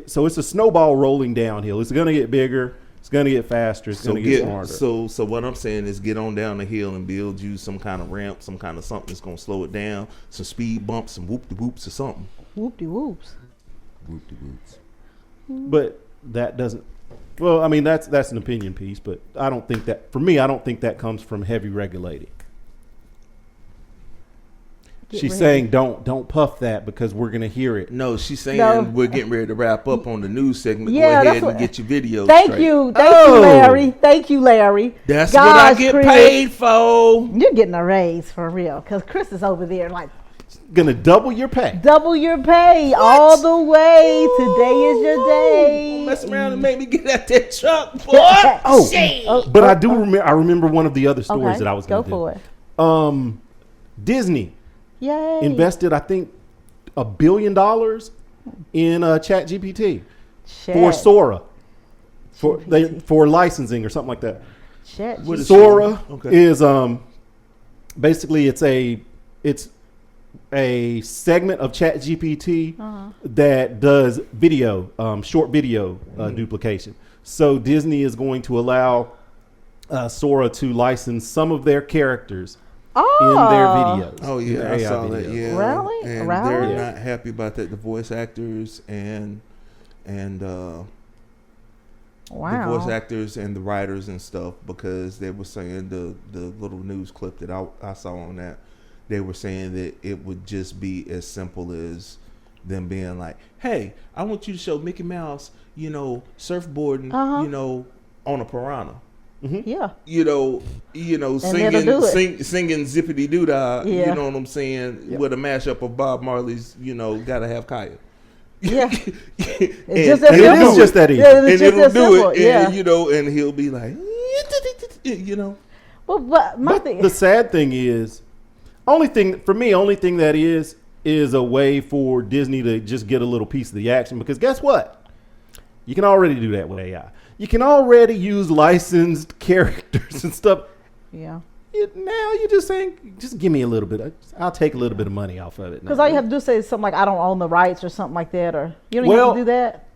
So it's a snowball rolling downhill. It's going to get bigger. It's going to get faster. It's going to get smarter. So what I'm saying is get on down the hill and build you some kind of ramp, some kind of something that's going to slow it down, some speed bumps, some whoop-de-whoops or something. Whoop-de-whoops. Whoop-de-whoops. But that doesn't, well, I mean, that's an opinion piece, but I don't think that comes from heavy regulating. She's saying don't puff that because we're going to hear it. No, she's saying we're getting ready to wrap up on the news segment. Yeah, go ahead and get your video Thank you, Larry. Thank you, Larry. That's what I get paid for. You're getting a raise for real because Chris is over there like going to double your pay. Double your pay all the way. Ooh. Today is your day. Mess around and make me get out that truck, boy. But I remember one of the other stories that I was going to do. Go for it. Disney. Yay. Invested, I think, $1 billion in ChatGPT for Sora, for licensing or something like that. Sora is basically it's a segment of ChatGPT that does video, short video duplication. So Disney is going to allow Sora to license some of their characters. In their videos. Oh yeah, I saw that. Yeah, really? And they're not happy about that. The voice actors and the voice actors and the writers and stuff, because they were saying the little news clip that I saw on that, they were saying that it would just be as simple as them being like, "Hey, I want you to show Mickey Mouse, surfboarding, on a piranha." Mm-hmm. Yeah, singing zippity doo dah. You know what I'm saying? With a mashup of Bob Marley's, gotta have Kaya. Yeah, it is just that easy, and it'll do it. And, and he'll be like, Well, but the sad thing is, only thing that is a way for Disney to just get a little piece of the action, because guess what? You can already do that with AI. You can already use licensed characters and stuff. Yeah. Now you're just saying, just give me a little bit. I'll take a little bit of money off of it. Because all you have to do is say something like, I don't own the rights or something like that. Or you don't have to do that.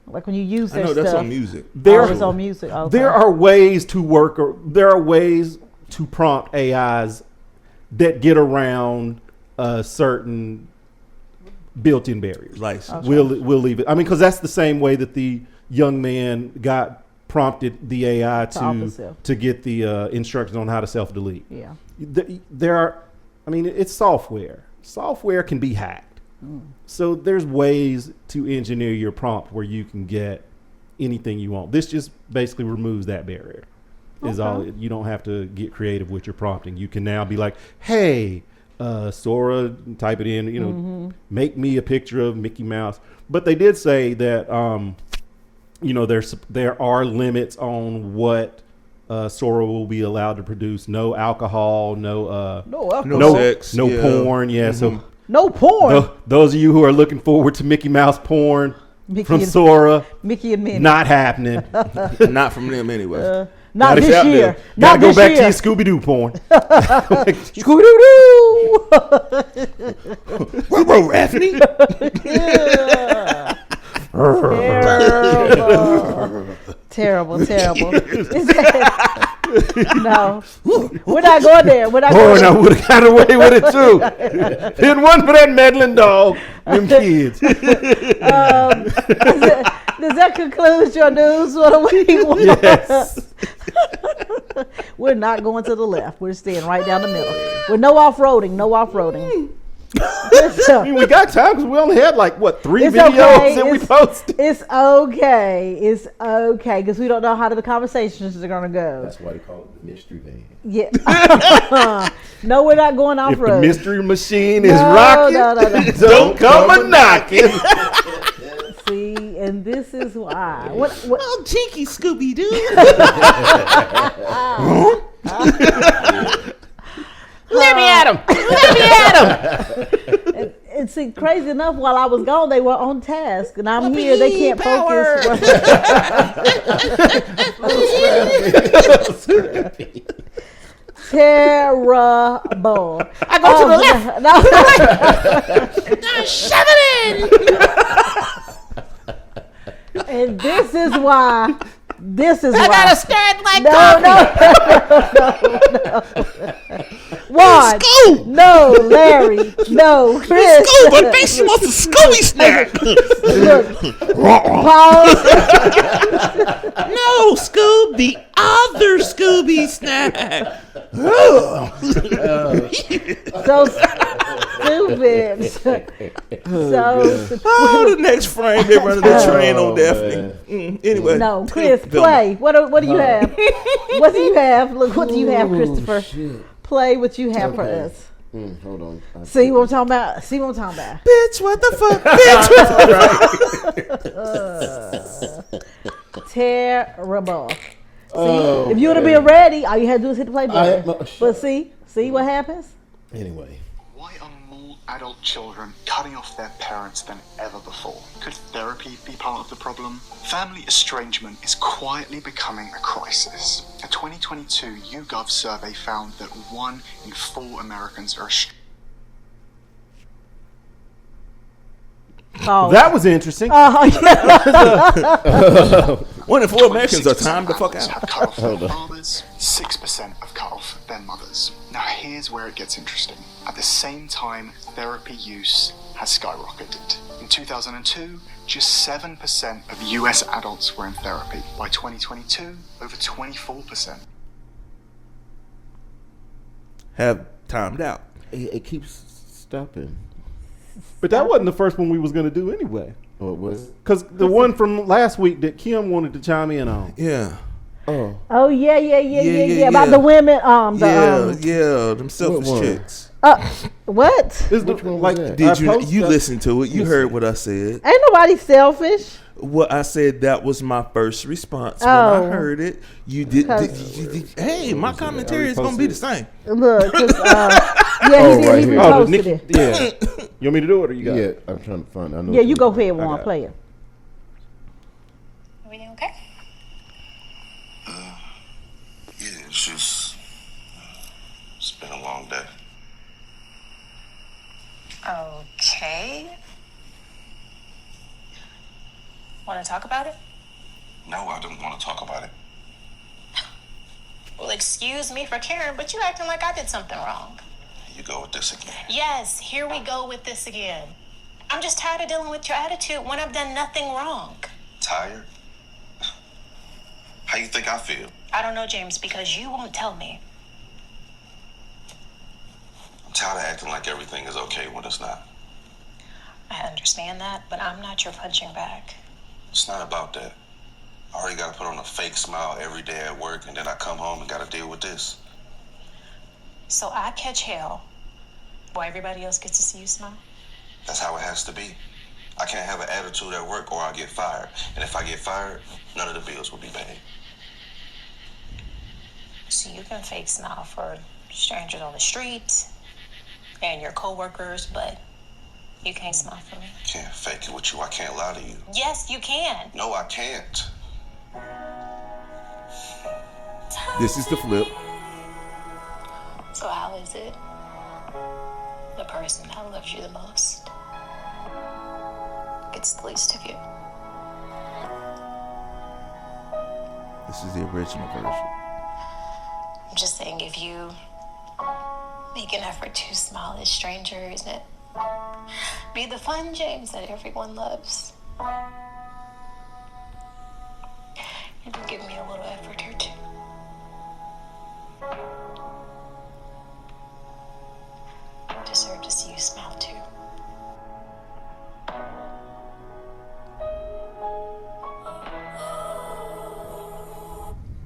Like when you use I their know stuff. that's on music. It's on music. Okay. There are ways to work, or there are ways to prompt AIs that get around certain built-in barriers. License. We'll leave it. I mean, because that's the same way that the young man prompted the AI to get the instructions on how to self-delete. Yeah. There are, I mean, it's software. Software can be hacked. So there's ways to engineer your prompt where you can get anything you want. This just basically removes that barrier. Is all. You don't have to get creative with your prompting. You can now be like, hey, Sora, type it in, you know, make me a picture of Mickey Mouse. But they did say that, you know, there are limits on what Sora will be allowed to produce. No alcohol, no sex, no porn. Yeah, so no porn. Those of you who are looking forward to Mickey Mouse porn from Sora, Mickey and Minnie, not happening. Not from them anyway. Not this year. Gotta go back to your Scooby Doo porn. Scooby Doo. Whoa, Raffney. Terrible. No, we're not going there. We're not going I would have got away with it too. If it wasn't for that meddling dog, them kids. Does that conclude your news for the week? Yes. We're not going to the left. We're staying right down the middle. With no off-roading. I mean, we got time because we only had like, what, 3 It's videos okay. that we posted? It's okay because we don't know how the conversations are going to go. That's why they call it the mystery van. Yeah. No, we're not going If the off-road. mystery machine is rocking, No. don't come a knocking. See, and this is why. What? Oh, cheeky Scooby Doo. Let me at him. And see, crazy enough, while I was gone, they were on task, and I'm here. They can't focus. Terrible. I go to the left. No. Shove it in. And this is why. I gotta stand like No. Juan. Scoop. No, Larry. No, Chris. Scoop, but she wants a Scooby snack. Look. Pause. No, Scoob, the other Scooby snack. So stupid. The next frame, they're running the train on Daphne. Anyway. No, Chris, play. What do you have? What do you have? Look, what do you have, Christopher? Play what you have for us. Hold on. See what I'm talking about? Bitch, what the fuck? Bitch. Terrible. See, if you would have been ready, all you had to do is hit the play button. But see what happens? Anyway. Why are more adult children cutting off their parents than ever before? Could therapy be part of the problem? Family estrangement is quietly becoming a crisis. A 2022 YouGov survey found that 1 in 4 Americans are estranged. Oh. That was interesting. Yeah. 1 in 4 Americans are time to fuck out. Have cut off their fathers, 6% have cut off their mothers. Now here's where it gets interesting. At the same time, therapy use has skyrocketed. In 2002, just 7% of US adults were in therapy. By 2022, over 24%. Have timed out. It keeps stopping. But that wasn't the first one we was going to do anyway. Oh, it was? Because the one from last week that Kim wanted to chime in on. Yeah. Oh yeah. About the women. Them selfish What one? chicks. What? Which one was that? Did you listen to it? You heard what I said. Ain't nobody selfish. What I said, that was my first response when I heard it. You did. Hey, my commentary is gonna be the same. Look, he right here. reposted it. Yeah. You want me to do it or you got Yeah, it? I'm trying to find. I know. Yeah, you go ahead, Juan, play it. Everything okay? Yeah, it's been a long day. Okay. Want to talk about it? No, I don't want to talk about it. Well, excuse me for caring, but you acting like I did something wrong. You go with this again. Yes, here we go with this again. I'm just tired of dealing with your attitude when I've done nothing wrong. Tired? How you think I feel? I don't know, James, because you won't tell me. I'm tired of acting like everything is okay when it's not. I understand that, but I'm not your punching bag. It's not about that. I already got to put on a fake smile every day at work, and then I come home and got to deal with this. So I catch hell while everybody else gets to see you smile? That's how it has to be. I can't have an attitude at work or I'll get fired. And if I get fired, none of the bills will be paid. So you can fake smile for strangers on the street and your coworkers, but you can't smile for me. Can't fake it with you. I can't lie to you. Yes, you can. No, I can't. This is the flip. So how is it? The person that loves you the most gets the least of you. This is the original version. I'm just saying, if you make an effort to smile at strangers and be the fun James that everyone loves, you can give me a little effort here too. I deserve to see you smile too.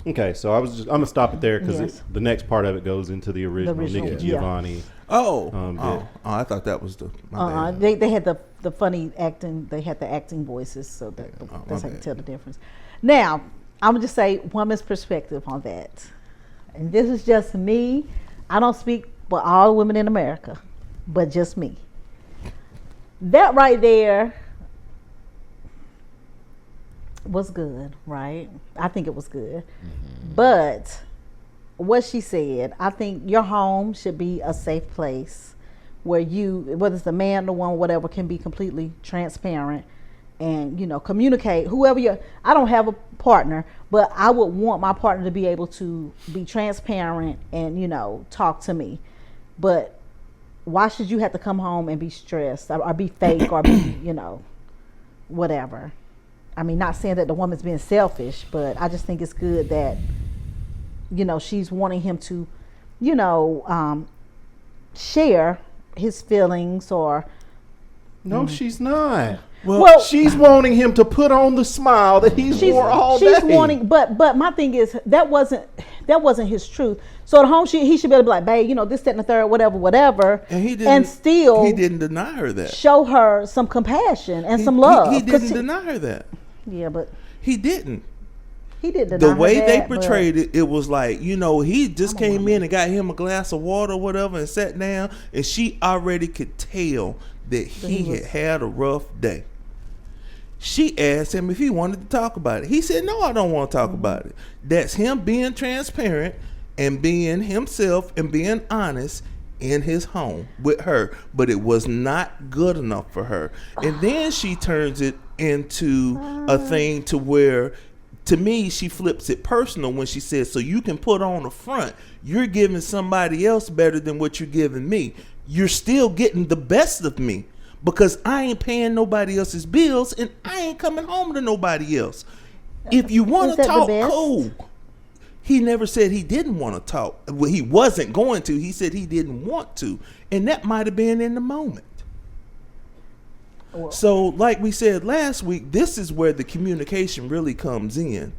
Okay, so I'm gonna stop it there because Yes. the next part of it goes into the original original, Nikki yeah. Giovanni. I thought that was the. My bad. They had the funny acting. They had the acting voices, so that's how you bad. tell the difference. Now, I'm gonna just say woman's perspective on that, and this is just me. I don't speak for all women in America, but just me. That right there was good, right? I think it was good. But what she said, I think your home should be a safe place where you, whether it's the man, the woman, whatever, can be completely transparent and, you know, communicate. Whoever you're, I don't have a partner, but I would want my partner to be able to be transparent and, you know, talk to me. But why should you have to come home and be stressed or be fake or be, you know, whatever? I mean, not saying that the woman's being selfish, but I just think it's good that, you know, she's wanting him to, you know, share his feelings or. No, she's not. Well, She's wanting him to put on the smile that he's wore all day. She's wanting, but my thing is that wasn't his truth. So at home, he should be able to be like, babe, you know, this, that, and the third, whatever. And he didn't. And still, he didn't deny her that. Show her some compassion and some love. He didn't deny her that. Yeah, but he didn't. He didn't. The way they portrayed it, it was like, you know, he just came in and got him a glass of water or whatever and sat down, and she already could tell that he had had a rough day. She asked him if he wanted to talk about it. He said, no, I don't want to talk about it. That's him being transparent and being himself and being honest in his home with her. But it was not good enough for her. And then she turns it into a thing to where, to me, she flips it personal when she says, so you can put on the front, you're giving somebody else better than what you're giving me. You're still getting the best of me. Because I ain't paying nobody else's bills and I ain't coming home to nobody else. If you want to talk, cool. He never said he didn't want to talk. Well, he wasn't going to. He said he didn't want to. And that might have been in the moment. Well, so like we said last week, this is where the communication really comes in.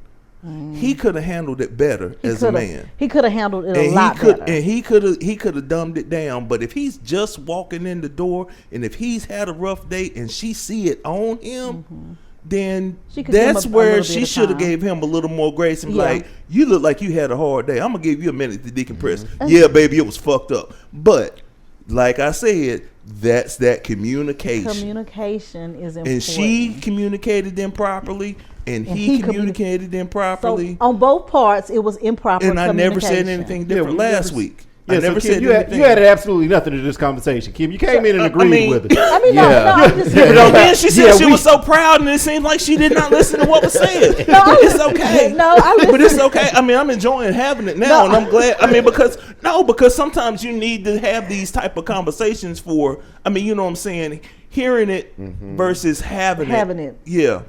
He could have handled it better as a man. He could have handled it a lot better. And he could have dumbed it down. But if he's just walking in the door, and if he's had a rough day, and she see it on him, then that's where she should have gave him a little more grace and be like, "You look like you had a hard day. I'm gonna give you a minute to decompress." Yeah, baby, it was fucked up. But like I said, that's that communication. Communication is important. And she communicated them properly. And he communicated improperly. So on both parts, it was improper. And I never said anything different last week. Yeah, I never so Kim, said you anything. you added absolutely nothing to this conversation, Kim. You came in and agreed with it. I mean, no, I'm just And then she said Yeah, she was so proud, and it seemed like she did not listen to what was said. It's okay. No, I listen. But it's okay. I mean, I'm enjoying having it now, and I'm glad. I mean, because sometimes you need to have these type of conversations for. I mean, you know what I'm saying? Hearing it versus having it. Yeah,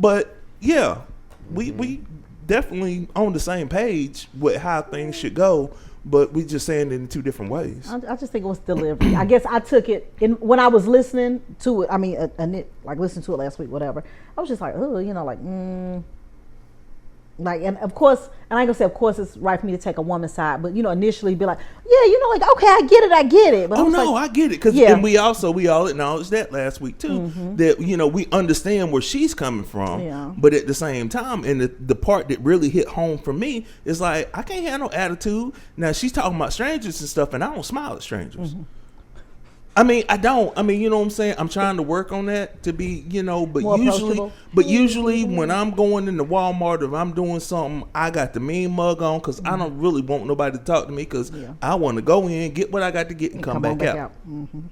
But yeah, we definitely on the same page with how things should go. But we just saying it in two different ways. I just think it was delivery. I guess I took it when I was listening to it. I mean, like listening to it last week, whatever. I was just like, oh, and of course, and I ain't gonna say, of course, it's right for me to take a woman's side, but initially be like, yeah, like, okay, I get it. But I get it, because and we all acknowledged that last week too, that we understand where she's coming from, but at the same time, and the part that really hit home for me is like, I can't have no attitude. Now she's talking about strangers and stuff, and I don't smile at strangers. I mean, I don't. I mean, you know what I'm saying? I'm trying to work on that to be, but more usually when I'm going into Walmart, if I'm doing something, I got the mean mug on, because I don't really want nobody to talk to me, because I want to go in, get what I got to get, and come back out.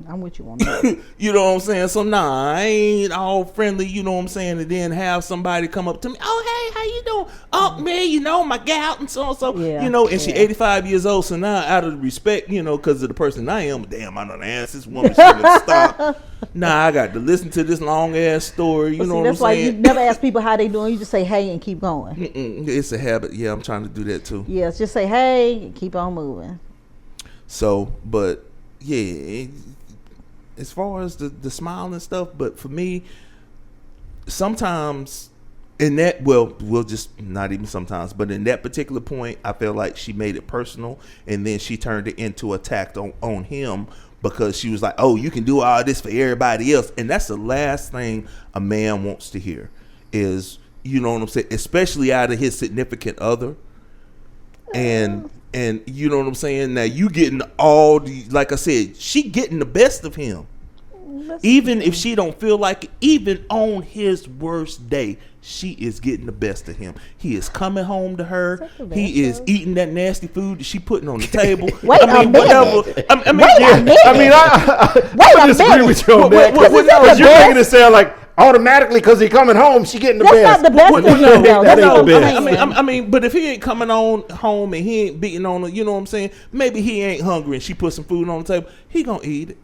I'm with you on that. You know what I'm saying? So I ain't all friendly, you know what I'm saying, and then have somebody come up to me, oh, hey, how you doing? Oh, man, my gal, and so, and she 85 years old, so now out of respect, because of the person I am, damn, I know the answer. Woman should stop. Nah, I got to listen to this long ass story. You know what I'm saying? That's why you never ask people how they doing. You just say hey and keep going. It's a habit. Yeah, I'm trying to do that too. Yeah, just say hey and keep on moving. So, but yeah, as far as the smile and stuff, but for me, sometimes in that, we'll just not even sometimes, but in that particular point, I feel like she made it personal, and then she turned it into attack on him. Because she was like, oh, you can do all this for everybody else. And that's the last thing a man wants to hear is, you know what I'm saying, especially out of his significant other. And you know what I'm saying? Now you getting all the, like I said, she getting the best of him. Even if she don't feel like it, even on his worst day, she is getting the best of him. He is coming home to her. He is eating that nasty food that she putting on the table. I disagree with you on that. Because you're making it sound like automatically because he coming home, she getting the best. That's not the best of him, though. That ain't the best. I mean, but if he ain't coming on home and he ain't beating on her, you know what I'm saying? Maybe he ain't hungry and she put some food on the table. He gonna eat it.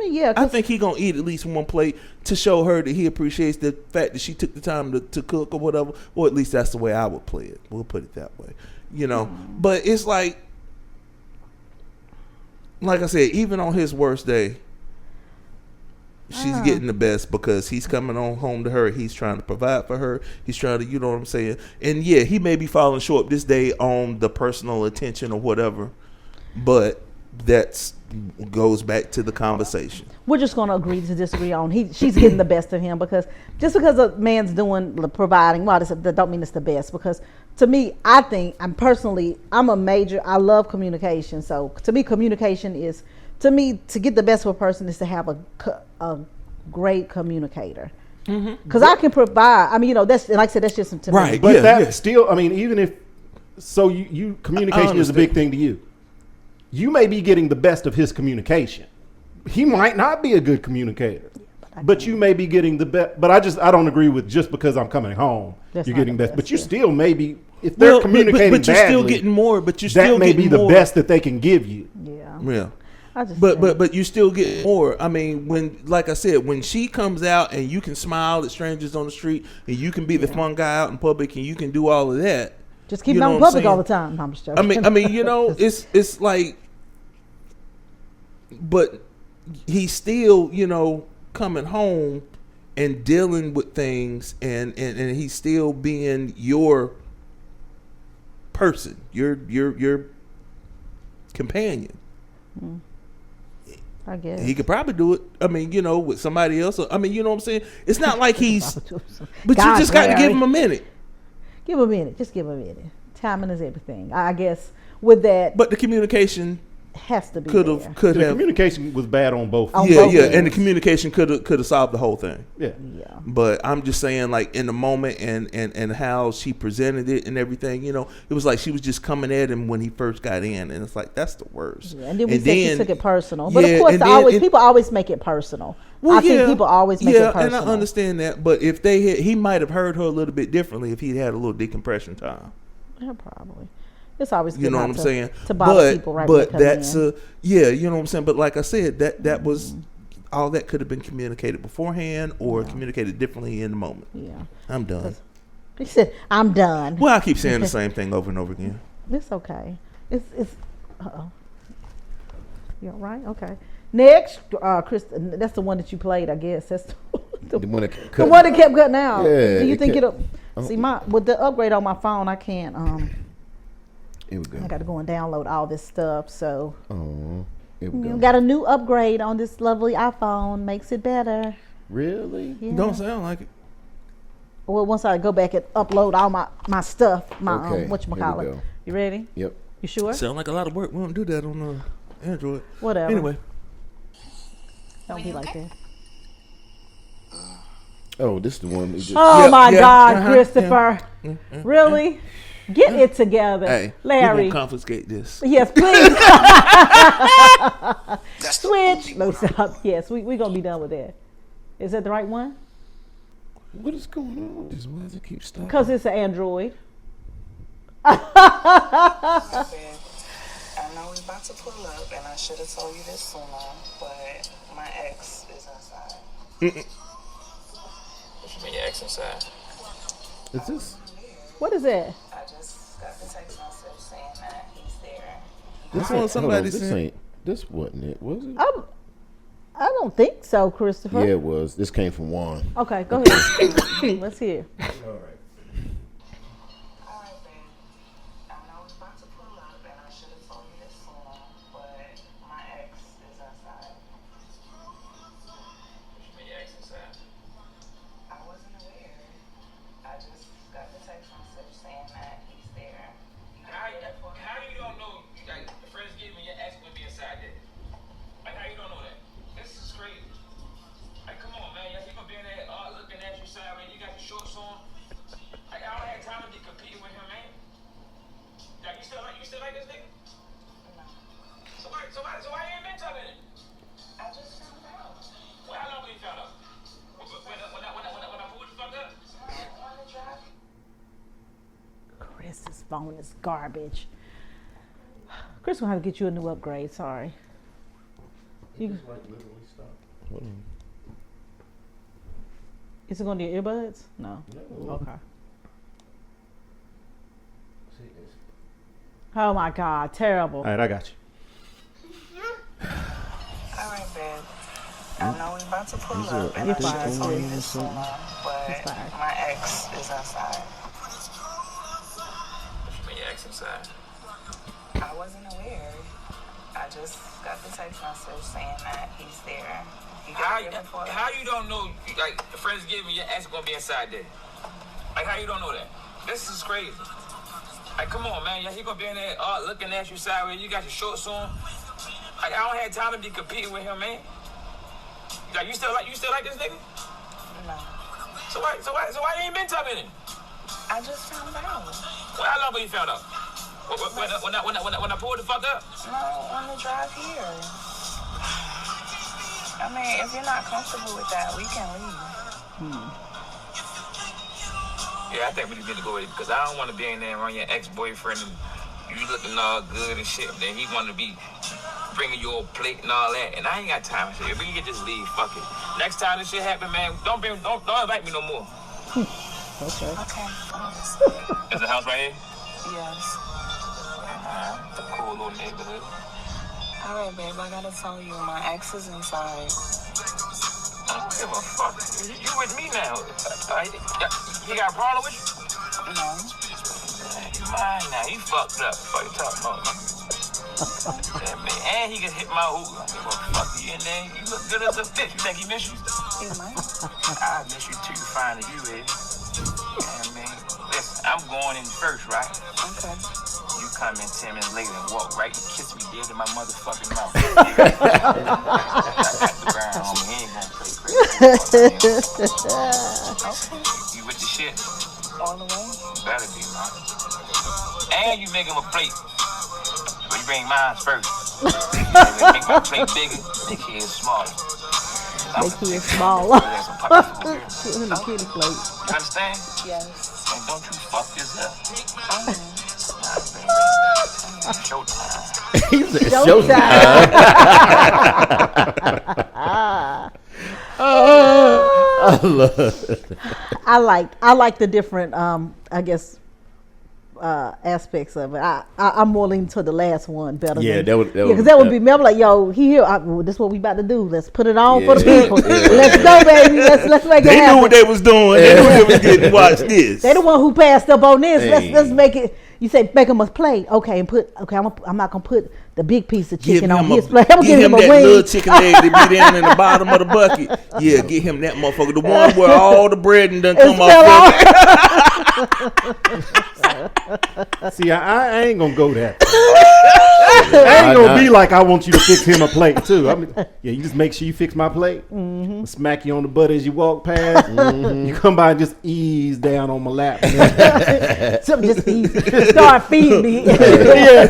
I think he gonna eat at least one plate to show her that he appreciates the fact that she took the time to cook or whatever. Or at least that's the way I would play it. We'll put it that way, But it's like I said, even on his worst day, she's getting the best because he's coming on home to her. He's trying to provide for her. He's trying to, you know what I'm saying? And yeah, he may be falling short this day on the personal attention or whatever, but that's goes back to the conversation. We're just going to agree to disagree on. She's getting the best of him because just because a man's doing the providing, that don't mean it's the best. Because to me, I think I love communication. So to me, communication is, to get the best of a person is to have a great communicator. Because I can provide. I mean, that's, like I said, that's just to me. Right, but still, I mean, even if you communication is a big thing to you. You may be getting the best of his communication. He might not be a good communicator, but you may be getting the best. But I don't agree with just because I'm coming home, you're getting best. But you still may be, if they're communicating but you're badly, still getting more. But you're still that may be the best that they can give you. Yeah. But you still get more. I mean, like I said, when she comes out and you can smile at strangers on the street and you can be the fun guy out in public and you can do all of that. Just keep it out in public all the time. I'm just joking. I mean, it's like. But he's still, coming home and dealing with things, and he's still being your person, your companion. I guess he could probably do it. I mean, with somebody else. I mean, you know what I'm saying? It's not like he's. But you just got to give him a minute. Give him a minute. Just give him a minute. Timing is everything. I guess with that. But the communication has to be could there. have could The have. communication was bad on both. On Yeah, both yeah, ends. and the communication could have solved the whole thing. Yeah. Yeah. But I'm just saying, like, in the moment and how she presented it and everything, it was like she was just coming at him when he first got in, and it's like that's the worst. Yeah, and then we said she took it personal. But Yeah, of course, and then- people always make it personal. I think people always make it personal. and I understand that. But if he might have heard her a little bit differently if he had a little decompression time. Yeah, probably. It's always good You know not what I'm saying? to bother people right when they but come that's in. you know what I'm saying. But like I said, that was all that could have been communicated beforehand or communicated differently in the moment. Yeah. I'm done. He said, "I'm done." Well, I keep saying the same thing over and over again. It's okay. It's. Uh-oh. You all right? Okay. Next, Chris. That's the one that you played, I guess. That's the The one that the one that kept cutting out. Yeah, Do you it think kept- it'll? See, with the upgrade on my phone, I can't. Here we go. I got to go and download all this stuff. So Oh, here we you go. got a new upgrade on this lovely iPhone. Makes it better. Really? Yeah. Don't sound like it. Well, once I go back and upload all my stuff, my Okay, here we whatchamacallit. go. You ready? Yep. You sure? Sound like a lot of work. We don't do that on Android. Whatever. Anyway, Don't be like that. Oh, this is the one. That just, Oh Yeah, my yeah, God, uh-huh, Christopher! Really? Get it together, hey, we're Larry. gonna confiscate this. Yes, please. Switch. No, stop. Yes, we're gonna be done with that. Is that the right one? what is going on? This why does it keep stopping? Because it's an Android. I know we about to pull up, and I should have told you this sooner, but my ex is inside. What you mean your ex inside? Is this? What is that? I just got the text message saying that he's there. This ain't- one somebody hold on, this sent. ain't. This wasn't it, was it? I don't think so, Christopher. Yeah, it was. This came from Juan. Okay, go ahead. Let's hear. All right, babe. I know we about to pull up, and I should have told you this sooner, but my ex is inside. What you mean your ex inside? I wasn't aware. I just got the text message saying that he's there. How you don't know, like, the friends gave me your ex would be inside there? Like, how you don't know that? This is crazy. Like, come on, man. You gonna be in there looking at you sideways, you got your shorts on. Like, I don't have time to be competing with him, man. Like, you still like this nigga? No. So why you ain't been telling it? I just found out. Well, how long have you found out? When I pulled the fuck up? On the drive. Chris's phone is garbage. Chris gonna have to get you a new upgrade. Sorry. Is it gonna be your earbuds? No. Okay. Oh my God, terrible. All right, I got you. All right, babe. I know we about to pull up, and You're I should have fine, told you sis. this sooner, but It's fine. my ex is inside. What you mean your ex inside? I wasn't aware. I just got the text message saying that he's there. He got here before. How you don't know, like, the friends gave me your ex gonna be inside there? Like, how you don't know that? This is crazy. Like, come on, man. He gonna be in there looking at you sideways. You got your shorts on. Like, I don't have time to be competing with him, man. Like, you still like this nigga? No. So why you ain't been telling him? I just found out. Well, how long ago you found out? When I pulled the fuck up? No, on the drive here. I mean, if you're not comfortable with that, we can leave. Yeah, I think we need to go with it because I don't want to be in there around your ex-boyfriend and you looking all good and shit. Then he want to be bringing you a plate and all that, and I ain't got time for it. If we can just leave, fuck it. Next time this shit happen, man, don't invite me no more. Okay. Okay. Is the house right here? Yes. It's a cool little neighborhood. All right, babe. I gotta tell you, my ex is inside. I don't give a fuck. You with me now? He got a problem with you? No. You mine now. He fucked up. What you talking about, man? Yeah, man. And he can hit my hoop. I give a fuck you in there. You look good as a bitch. You think he miss you? He might. I miss you too. Fine as you is. Yeah, man. Listen, I'm going in first, right? Okay. You come in 10 minutes later and walk right and kiss me dead in my motherfucking mouth. I got the ground on me. He ain't gonna play crazy. You with the shit? All the way. Better be, man. And you make him a plate. But you bring mine first. Make my plate bigger, make his smaller. Make his smaller. Put him in the kitty plate. You understand? Yes. And don't you fuck this up. Showtime. He said I love it. I like the different I guess aspects of it. I'm more leaning to the last one better. Yeah, because that would be me. I'm like, yo, this is what we about to do. Let's put it on for the people. Let's go, baby. Let's make it happen. They knew what they was doing. They knew they was getting watch this. They the one who passed up on this. Let's make it. You say make him a plate, okay, and I'm not gonna put the big piece of chicken on his plate. I'm gonna give him a that wing. little chicken leg that be down in the bottom of the bucket. Yeah, get him that motherfucker. The one where all the bread and done come off. See, I ain't gonna go that. I ain't gonna be like I want you to fix him a plate too. I mean, yeah, you just make sure you fix my plate. Mm-hmm. Smack you on the butt as you walk past. Mm-hmm. You come by and just ease down on my lap. Something just easy. Start feeding me. We get ready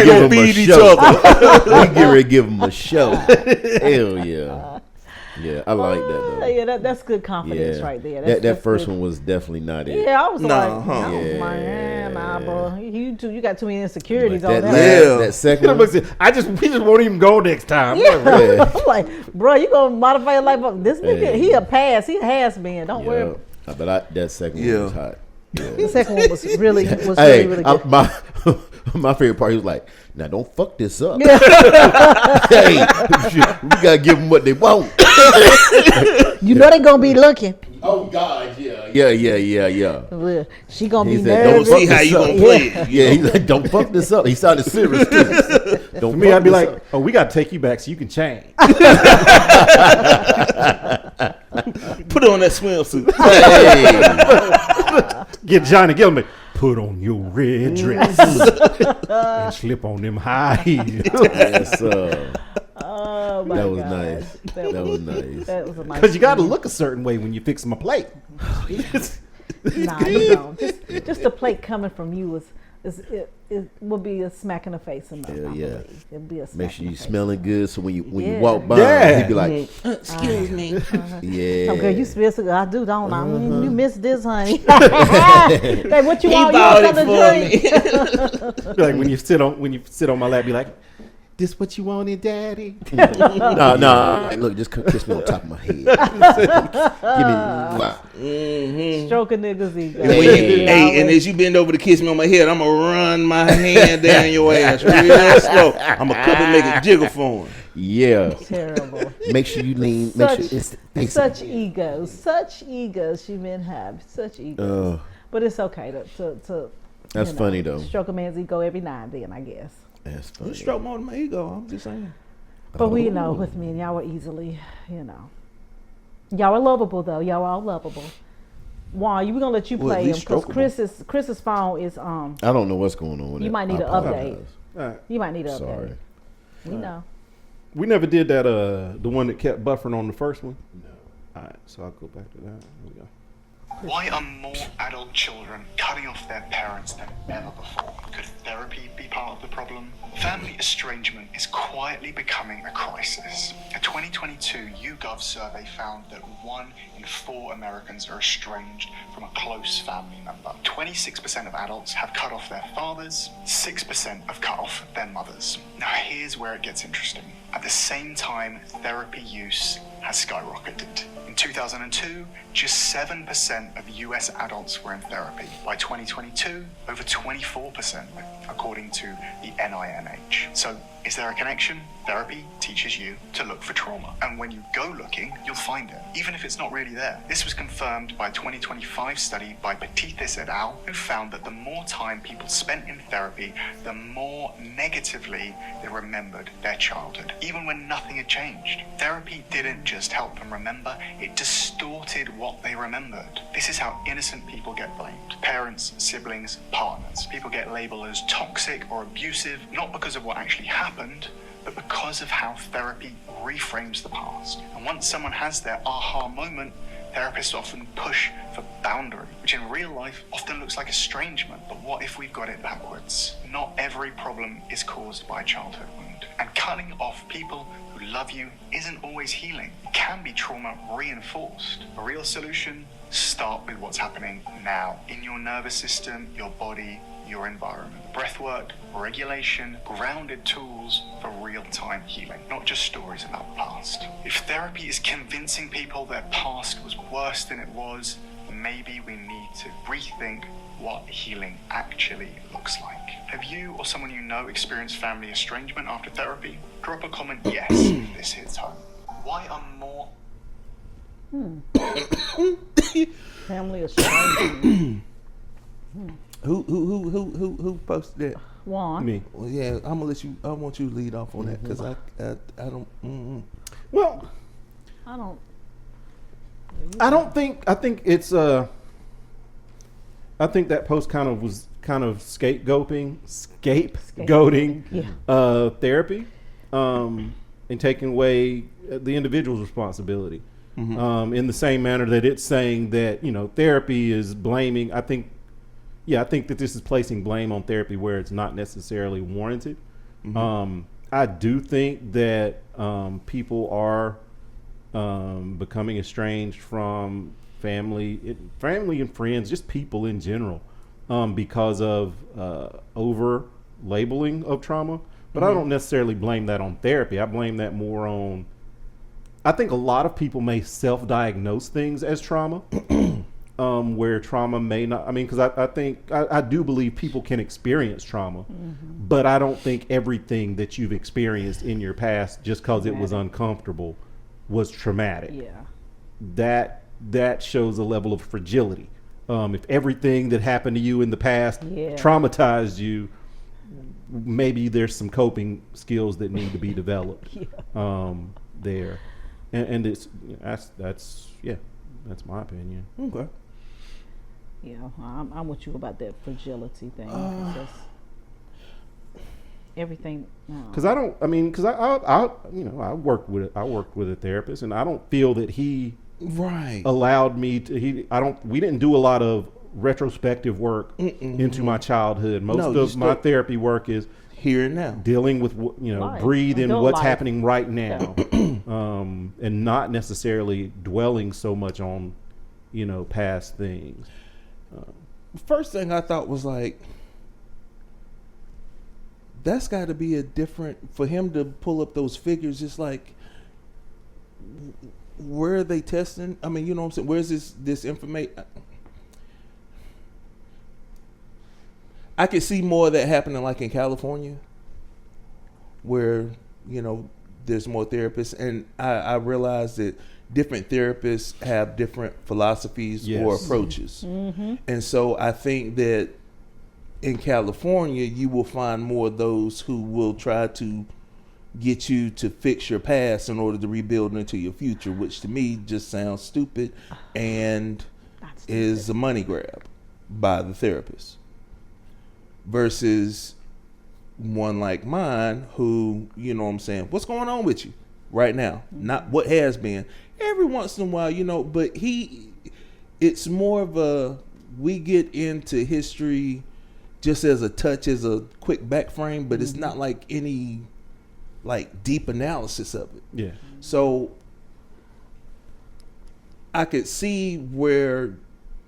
to give him feed a each show. other. We get ready to give him a show. Hell yeah. Yeah, I like that though. Yeah, that's good confidence right there. That first one was definitely not it. Yeah, I was bro. You got too many insecurities on that. That second one. we just won't even go next time. Yeah. I'm like, bro, you gonna modify your life up? This nigga, he a pass. He has been. Don't worry. But that second one was hot. Yeah. The second one was really really good. My favorite part, he was like, now don't fuck this up. Yeah. Hey, we gotta give them what they want. You know they gonna be looking. Oh God, yeah. She gonna be Don't nervous. see how you gonna play it. Yeah, he's like, don't fuck this up. He sounded serious too. For me, I'd be like, oh, we gotta take you back so you can change. Put on that swimsuit. Hey. Get Johnny Gilman. Put on your red dress and slip on them high heels. Yes, oh my that was God. nice. That was nice. That was a nice. Because you got to look a certain way when you fix my plate. Nah, you don't. Just the plate coming from you it will be a smack in the face enough. Yeah. It'll be a smack. Make sure in you the smelling good, so when you Yeah. walk by, he'd be like, Excuse me. yeah. Oh, girl, you smell so good. I do, don't I? You missed this, honey. Hey, what you want? You want something to drink? Like when you sit on my lap, be like, this what you wanted, daddy? No. Look, just kiss me on top of my head. Give me. Stroking niggas' ego. Hey, and as you bend over to kiss me on my head, I'm gonna run my hand down your ass real slow. I'm gonna come and make a jiggle for him. Yeah. Terrible. Make sure you lean. Such egos she men have. Such egos. But it's okay to That's funny though. Stroke a man's ego every now and then, I guess. That's funny. You stroke more than my ego. I'm just saying. But we know with men, y'all are easily, y'all are lovable though. Y'all are all lovable. Juan, we're gonna let you play him because Chris's phone is I don't know what's going on with it. You might need an update. Right. You might need an update. Sorry. We know. We never did that. The one that kept buffering on the first one. No. All right, so I'll go back to that. Here we go. Why are more adult children cutting off their parents than ever before? Could therapy be part of the problem? Family estrangement is quietly becoming a crisis. A 2022 YouGov survey found that 1 in 4 Americans are estranged from a close family member. 26% of adults have cut off their fathers, 6% have cut off their mothers. Now here's where it gets interesting. At the same time, therapy use has skyrocketed. In 2002, just 7% of US adults were in therapy. By 2022, over 24%, according to the NIMH. So, is there a connection? Therapy teaches you to look for trauma. And when you go looking, you'll find it, even if it's not really there. This was confirmed by a 2025 study by Petithis et al., who found that the more time people spent in therapy, the more negatively they remembered their childhood, even when nothing had changed. Therapy didn't just help them remember, It distorted what they remembered. This is how innocent people get blamed. Parents, siblings, partners. People get labeled as toxic or abusive, not because of what actually happened, but because of how therapy reframes the past. And once someone has their aha moment, therapists often push for boundary, which in real life often looks like estrangement. But what if we've got it backwards? Not every problem is caused by a childhood wound. And cutting off people who love you isn't always healing. It can be trauma reinforced. A real solution: start with what's happening now in your nervous system, your body, your environment. Breathwork, regulation, grounded tools for real-time healing, not just stories about the past. If therapy is convincing people their past was worse than it was, maybe we need to rethink what healing actually looks like. Have you or someone you know experienced family estrangement after therapy? Drop a comment yes if this hits home. Why are more Family estrangement. Who posted that? Juan. Me. Well, yeah, I'm gonna let you. I want you to lead off on that because I don't. Well, I don't. I think it's I think that post kind of was scapegoating Yeah. therapy, and taking away the individual's responsibility. In the same manner that it's saying that therapy is blaming. I think that this is placing blame on therapy where it's not necessarily warranted. I do think that people are becoming estranged from family and friends, just people in general, because of over labeling of trauma. But I don't necessarily blame that on therapy. I blame that more on, I think a lot of people may self-diagnose things as trauma, where trauma may not, because I do believe people can experience trauma, but I don't think everything that you've experienced in your past, just because it was uncomfortable, was traumatic. Yeah. That shows a level of fragility. If everything that happened to you in the past traumatized you, maybe there's some coping skills that need to be developed there. And it's that's my opinion. Okay. Yeah, I'm with you about that fragility thing. Everything. Because I worked with a therapist, and I don't feel that he allowed me to. We didn't do a lot of retrospective work into my childhood. Most of my therapy work is here and now, dealing with breathing what's happening right now, and not necessarily dwelling so much on past things. First thing I thought was like, that's got to be a different, for him to pull up those figures. It's like, where are they testing? I mean, you know what I'm saying? Where's this information? I could see more of that happening like in California, where, there's more therapists. And I realize that different therapists have different philosophies or approaches. And so I think that in California, you will find more of those who will try to get you to fix your past in order to rebuild into your future, which to me just sounds stupid and is a money grab by the therapist. Versus one like mine who, what's going on with you right now? Not what has been. Every once in a while, but it's more of a, we get into history just as a touch, as a quick back frame, but it's not like any deep analysis of it. Yeah. So I could see where,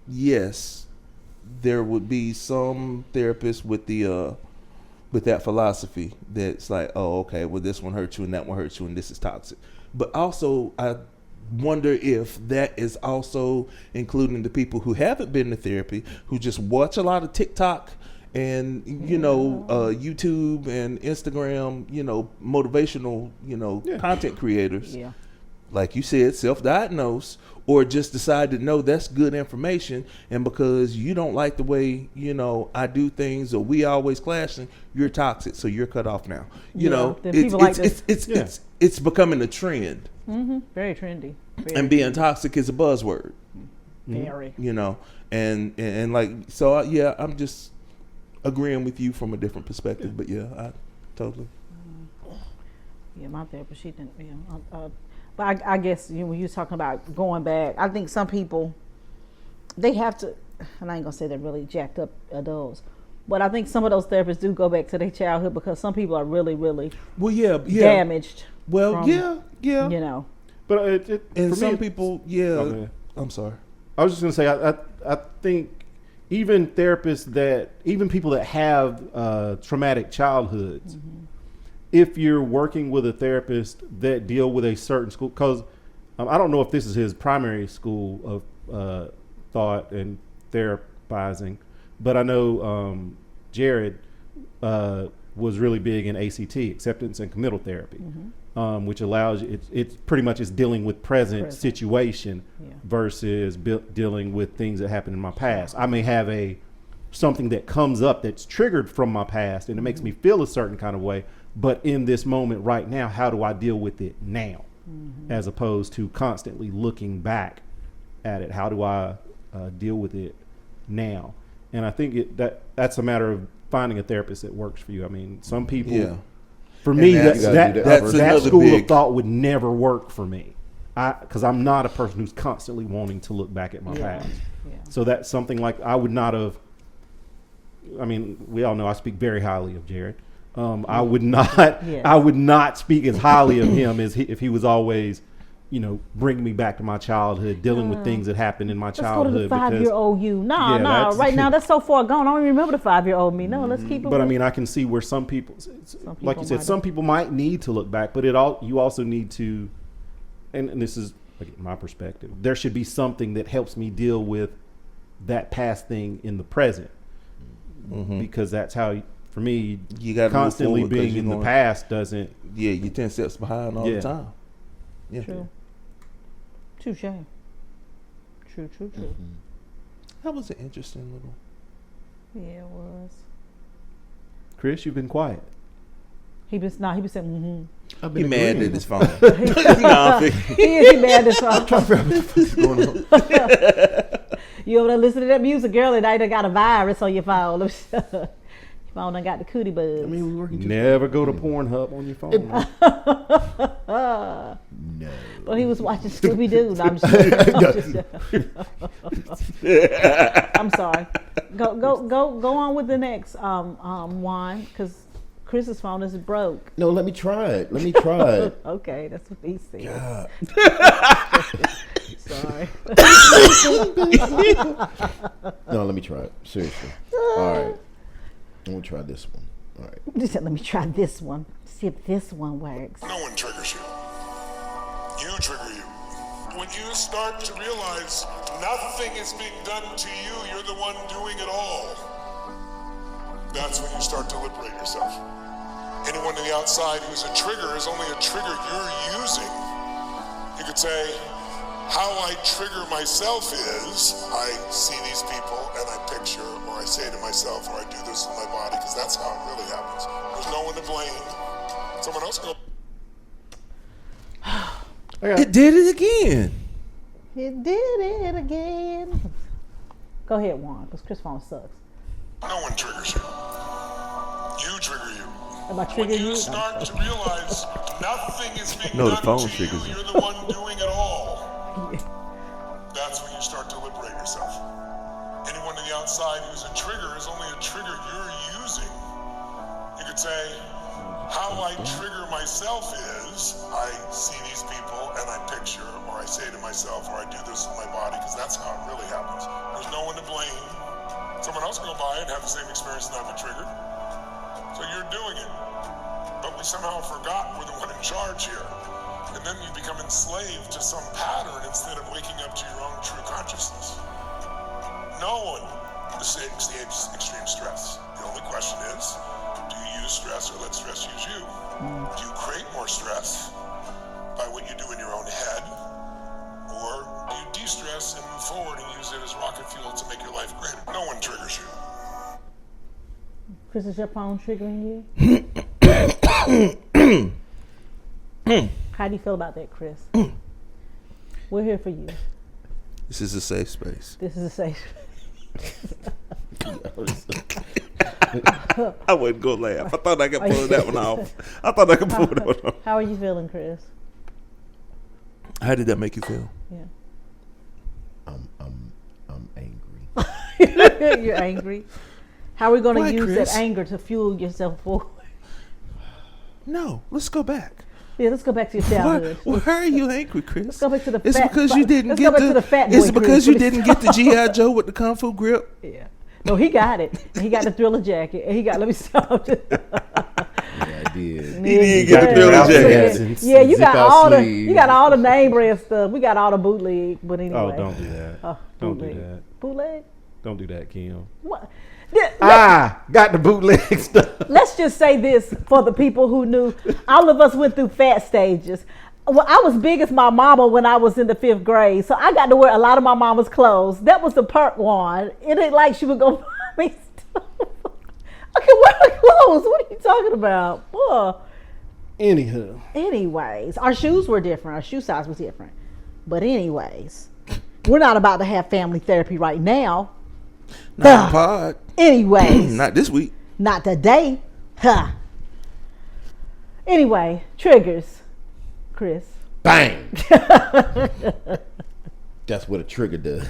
yes, there would be some therapists with that philosophy that's like, oh, okay, well, this one hurts you and that one hurts you and this is toxic. But also, I wonder if that is also including the people who haven't been to therapy, who just watch a lot of TikTok and YouTube and Instagram, motivational, content creators. Yeah. Like you said, self-diagnose, or just decide to know that's good information, and because you don't like the way, I do things, or we always clashing, you're toxic, so you're cut off now. It's becoming a trend. Very trendy. and being toxic is a buzzword. Very. You know, and like, so yeah, I'm just agreeing with you from a different perspective, but yeah, I totally. Yeah, my therapist, she didn't. But I guess when you was talking about going back, I think some people, they have to, and I ain't gonna say they're really jacked up adults, but I think some of those therapists do go back to their childhood because some people are really, really damaged. Well, from, yeah. You know. But and for some me, people, I'm sorry. I was just gonna say, I think even therapists even people that have traumatic childhoods, if you're working with a therapist that deal with a certain school, because I don't know if this is his primary school of thought and therapizing, but I know Jared was really big in ACT, acceptance and committal therapy, which allows you, it's pretty much is dealing with present situation versus dealing with things that happened in my past. I may have something that comes up that's triggered from my past and it makes me feel a certain kind of way, but in this moment right now, how do I deal with it now? As opposed to constantly looking back at it. How do I deal with it now? And I think that's a matter of finding a therapist that works for you. I mean, some people, for me, that school of thought would never work for me. Because I'm not a person who's constantly wanting to look back at my past. So that's something like I would not have. I mean, we all know I speak very highly of Jared. I would not. I would not speak as highly of him as if he was always, bringing me back to my childhood, dealing with things that happened in my childhood. Let's go to the 5-year-old you. No. Right now, that's so far gone. I don't even remember the 5-year-old me. No, let's keep it. But I mean, I can see where some people, like you said, some people might need to look back, but you also need to, and this is my perspective. There should be something that helps me deal with that past thing in the present, because that's how. For me, you got constantly being in the past doesn't. Yeah, you're 10 steps behind all the time. Yeah. True. Touche. True. That was an interesting little. Yeah, it was. Chris, you've been quiet. He been saying, He mad at his phone. He mad at his phone. What's going on? You over there listening to that music, girl, and I done got a virus on your phone. Phone done got the cootie buzz. I mean, we working. Never go to Pornhub on your phone. No. Well, he was watching Scooby Doo. No, I'm sorry. Go on with the next one, because Chris's phone is broke. No, let me try it. Okay, that's what he said. God. Sorry. No, let me try it. Seriously. All right. I'm going to try this one. All right. He said, let me try this one. See if this one works. No one triggers you. You trigger you. When you start to realize nothing is being done to you, you're the one doing it all. That's when you start to liberate yourself. Anyone on the outside who's a trigger is only a trigger you're using. You could say, how I trigger myself is I see these people and I picture, or I say to myself, or I do this with my body, because that's how it really happens. There's no one to blame. Someone else go. It did it again. It did it again. Go ahead, Juan, because Chris' phone sucks. No one triggers you. You trigger you. Am I when triggering you you? start to realize nothing is being No, the done phone to triggers you, you. you're the one doing it all. That's when you start to liberate yourself. Anyone on the outside who's a trigger is only a trigger you're using. You could say, how I trigger myself is I see these people and I picture, or I say to myself, or I do this with my body, because that's how it really happens. There's no one to blame. Someone else can go by and have the same experience and not be triggered. So you're doing it. But we somehow forgot we're the one in charge here. And then you become enslaved to some pattern instead of waking up to your own true consciousness. No one escapes extreme stress. The only question is, do you use stress or let stress use you? Do you create more stress by what you do in your own head? Or do you de-stress and move forward and use it as rocket fuel to make your life greater? No one triggers you. Chris, is your phone triggering you? How do you feel about that, Chris? We're here for you. This is a safe space. This is a safe. I wasn't gonna laugh. I thought I could pull that one off. How are you feeling, Chris? How did that make you feel? Yeah. I'm angry. You're angry. How are we going to use Chris? that anger to fuel yourself forward? No, let's go back. Yeah, let's go back to your childhood. Why are you angry, Chris? Let's go back to the It's fat. because you didn't let's get go back the. to the fat boy, It's because Chris. you didn't get the GI Joe with the Kung Fu grip. Yeah. No, he got it. He got the Thriller jacket. And he got. Let me stop. Yeah, I did. He did get the Thriller jacket. Yeah, you got all the name brand stuff. We got all the bootleg. But anyway. Oh, don't do that. Don't do that. Bootleg. Don't do that, Kim. What? Got the bootleg stuff. Let's just say this for the people who knew. All of us went through fat stages. Well, I was big as my mama when I was in the 5th grade, so I got to wear a lot of my mama's clothes. That was the perk one. It ain't like she would go buy me stuff. I can wear her clothes. What are you talking about? Anywho. Anyways, our shoes were different. Our shoe size was different. But anyways, we're not about to have family therapy right now. Not pod. Anyways. Not this week. Not today. Huh. Anyway, triggers. Chris. Bang. That's what a trigger does.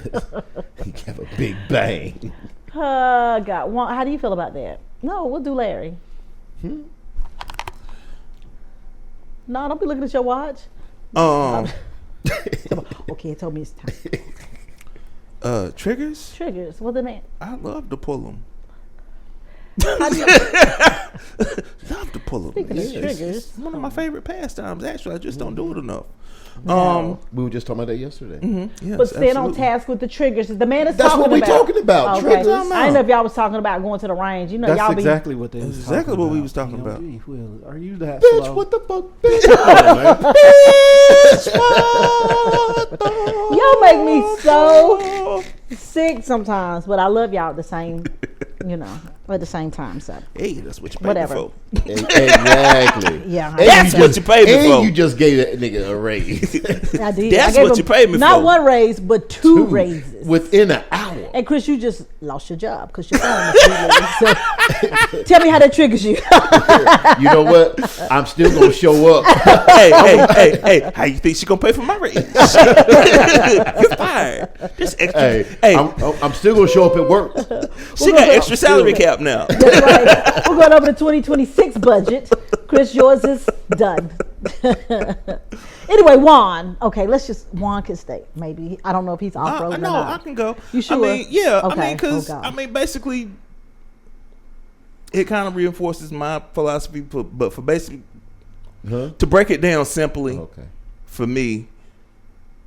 You have a big bang. God. How do you feel about that? No, we'll do Larry. No, don't be looking at your watch. Okay, it told me it's time. Triggers? Triggers. What the name? I love to pull them. Love to pull them. Speaking of triggers, it's one of my favorite pastimes. Actually, I just don't do it enough. We were just talking about that yesterday. Mm-hmm. Yes, but staying on task with the triggers. The man is That's talking what about. we're talking about. Okay. Triggers. I didn't know if y'all was talking about going to the range. You know, That's y'all exactly what they was exactly talking what about. we was talking about. Are you that Bitch, slow? what the fuck? Bitch, Y'all make me so sick sometimes, but I love y'all at the same, at the same time. So hey, that's what you paid whatever. me for. Exactly. Yeah, That's what you paid me for. And you just gave that nigga a raise I did. That's I gave what you paid me for. Not one raise, but two raises. within an hour. And Chris, you just lost your job because your phone was so tell me how that triggers you. You know what? I'm still gonna show up. hey, how you think she gonna pay for my raise? You're fired. This extra. Hey, I'm still gonna show up at work. She got extra salary cap now. That's right. We're going over the 2026 budget. Chris, yours is done. Anyway, Juan. Okay, Juan can stay. Maybe. I don't know if he's off road or no, not. I can go. You sure? I mean, yeah. Okay. Because basically, it kind of reinforces my philosophy. But for basically, to break it down simply, for me,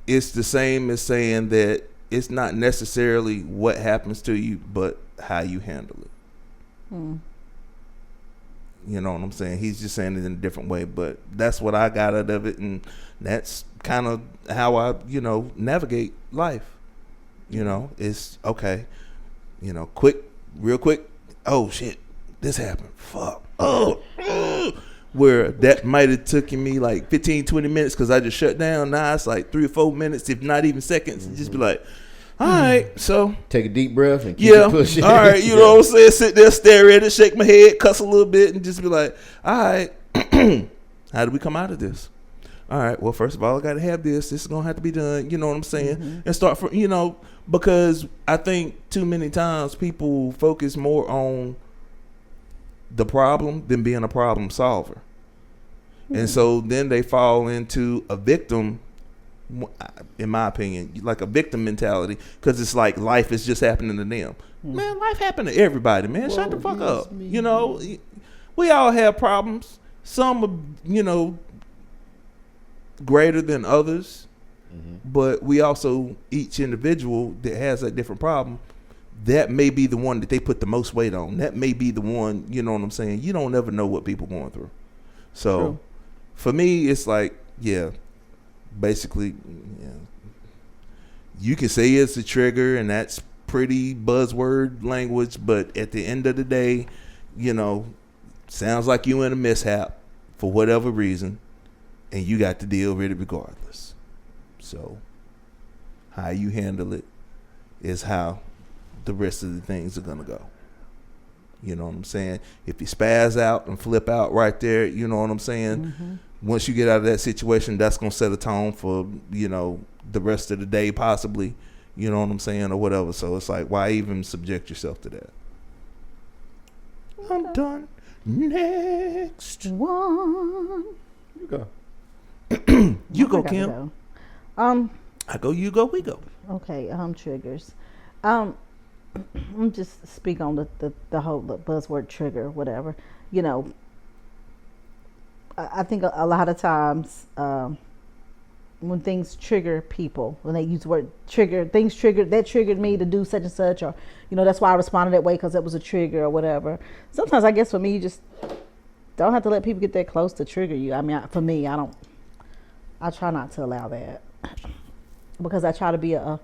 it's the same as saying that it's not necessarily what happens to you, but how you handle it. You know what I'm saying? He's just saying it in a different way, but that's what I got out of it, and that's kind of how I, navigate life. It's okay. Real quick. Oh shit, this happened. Fuck. Where that might have taken me like 15, 20 minutes because I just shut down. Now it's like 3 or 4 minutes, if not even seconds, and just be like, all right, so take a deep breath and keep it pushing. All right, you know what I'm saying? Sit there, stare at it, shake my head, cuss a little bit, and just be like, all right, how do we come out of this? All right, well, first of all, I got to have this. This is going to have to be done. You know what I'm saying? And start from, because I think too many times people focus more on the problem than being a problem solver. And so then they fall into a victim, in my opinion, like a victim mentality, because it's like life is just happening to them. Man, life happened to everybody, man. Shut the fuck up. We all have problems. Some are, greater than others, but we also, each individual that has a different problem, that may be the one that they put the most weight on. That may be the one, you know what I'm saying? You don't ever know what people are going through. So for me, it's like, basically, you can say it's a trigger, and that's pretty buzzword language, but at the end of the day, sounds like you in a mishap for whatever reason, and you got to deal with it regardless. So How you handle it is how the rest of the things are gonna go. You know what I'm saying? If you spaz out and flip out right there, you know what I'm saying? Mm-hmm. Once you get out of that situation, that's gonna set a tone for, you know, the rest of the day possibly. You know what I'm saying, or whatever. So it's like, why even subject yourself to that? I'm done. Next one. You go. You go, Kim. Go. I go. You go. We go. Okay. Triggers. I'm just speak on the whole buzzword trigger, whatever. You know, I think a lot of times when things trigger people, when they use the word trigger, things triggered, that triggered me to do such and such, or, you know, that's why I responded that way because it was a trigger or whatever. Sometimes I guess for me, you just don't have to let people get that close to trigger you. I mean, for me, I try not to allow that because I try to be a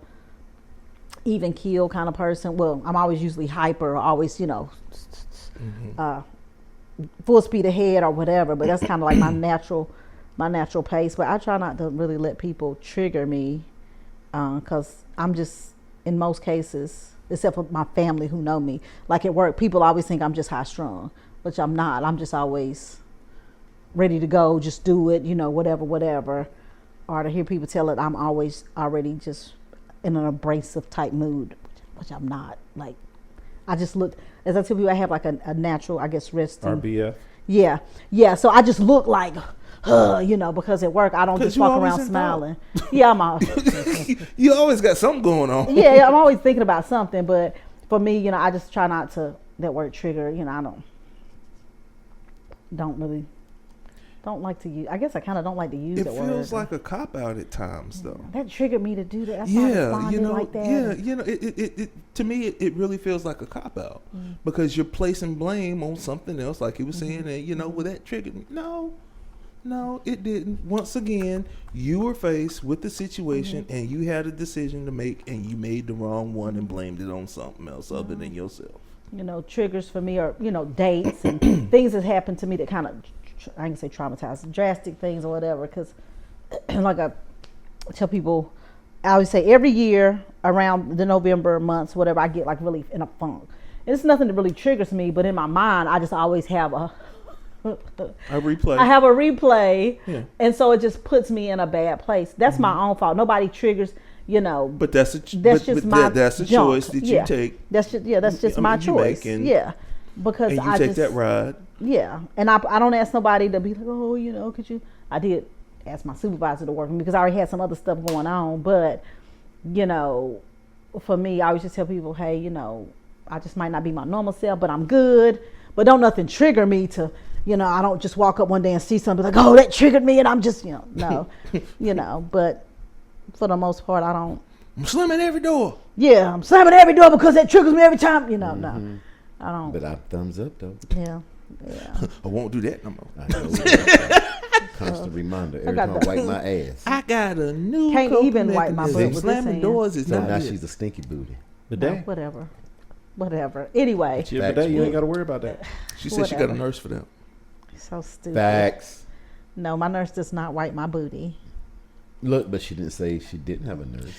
even keel kind of person. Well, I'm always usually hyper, always, you know, full speed ahead or whatever, but that's kind of like my natural pace. But I try not to really let people trigger me because I'm just, in most cases, except for my family who know me, like at work, people always think I'm just high strung, which I'm not. I'm just always ready to go, just do it, you know, whatever. Or to hear people tell it, I'm always already just in an abrasive type mood, which I'm not. Like, I just look, as I tell people, I have like a natural, I guess, resting. RBF. Yeah. So I just look like, you know, because at work I don't just walk around smiling. Yeah, I'm always. You always got something going on. Yeah, I'm always thinking about something. But for me, you know, I just try not to, that word trigger, you know, I don't like to use. I guess I kind of don't like to use that word. It feels like a cop out at times, though. That triggered me to do that. That's why I responded like that. Yeah, you know, it to me it really feels like a cop out because you're placing blame on something else, like he was saying, and you know, well, that triggered me. No, it didn't. Once again, you were faced with the situation and you had a decision to make, and you made the wrong one and blamed it on something else other than yourself. You know, triggers for me are, you know, dates and things that happened to me that kind of, I can say traumatized, drastic things or whatever. Because, like I tell people, I always say every year around the November months, whatever, I get like really in a funk. And it's nothing that really triggers me, but in my mind, I just always have a replay. I have a replay, and so it just puts me in a bad place. That's my own fault. Nobody triggers, you know. But that's a choice that you take. That's just my choice. Because and you take that ride. Yeah, and I don't ask nobody to be like, oh, you know, could you? I did ask my supervisor to work with me because I already had some other stuff going on. But, you know, for me, I always just tell people, hey, you know, I just might not be my normal self, but I'm good. But don't nothing trigger me to, you know, I don't just walk up one day and see something like, oh, that triggered me, and I'm just, you know, no, you know. But for the most part, I don't. I'm slamming every door. Yeah, I'm slamming every door because that triggers me every time. You know, no, I don't. But I thumbs up though. Yeah. I won't do that no more. I know. Constant reminder every time I wipe my ass. I got a new. Can't even wipe my butt with slamming doors is no, not now it. she's a stinky booty. No, whatever. Anyway. Yeah, but you ain't got to worry about that. She said she got a nurse for that. So stupid. Facts. No, my nurse does not wipe my booty. Look, but she didn't say she didn't have a nurse.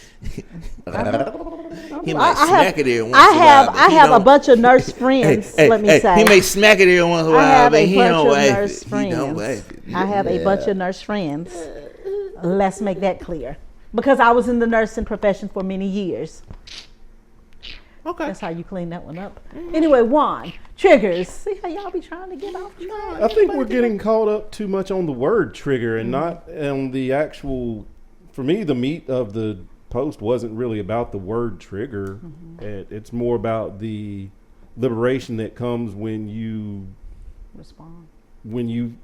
He might smack it in once I have a bunch of nurse friends, let me say. He may smack it in once in a while, but he don't wipe it. He don't wipe it. I have a bunch of nurse friends. Let's make that clear. Because I was in the nursing profession for many years. Okay. That's how you clean that one up. Anyway, Juan, triggers. See how y'all be trying to get off track? I think we're getting caught up too much on the word trigger and not on the actual. For me, the meat of the post wasn't really about the word trigger. It's more about the liberation that comes when you respond. When you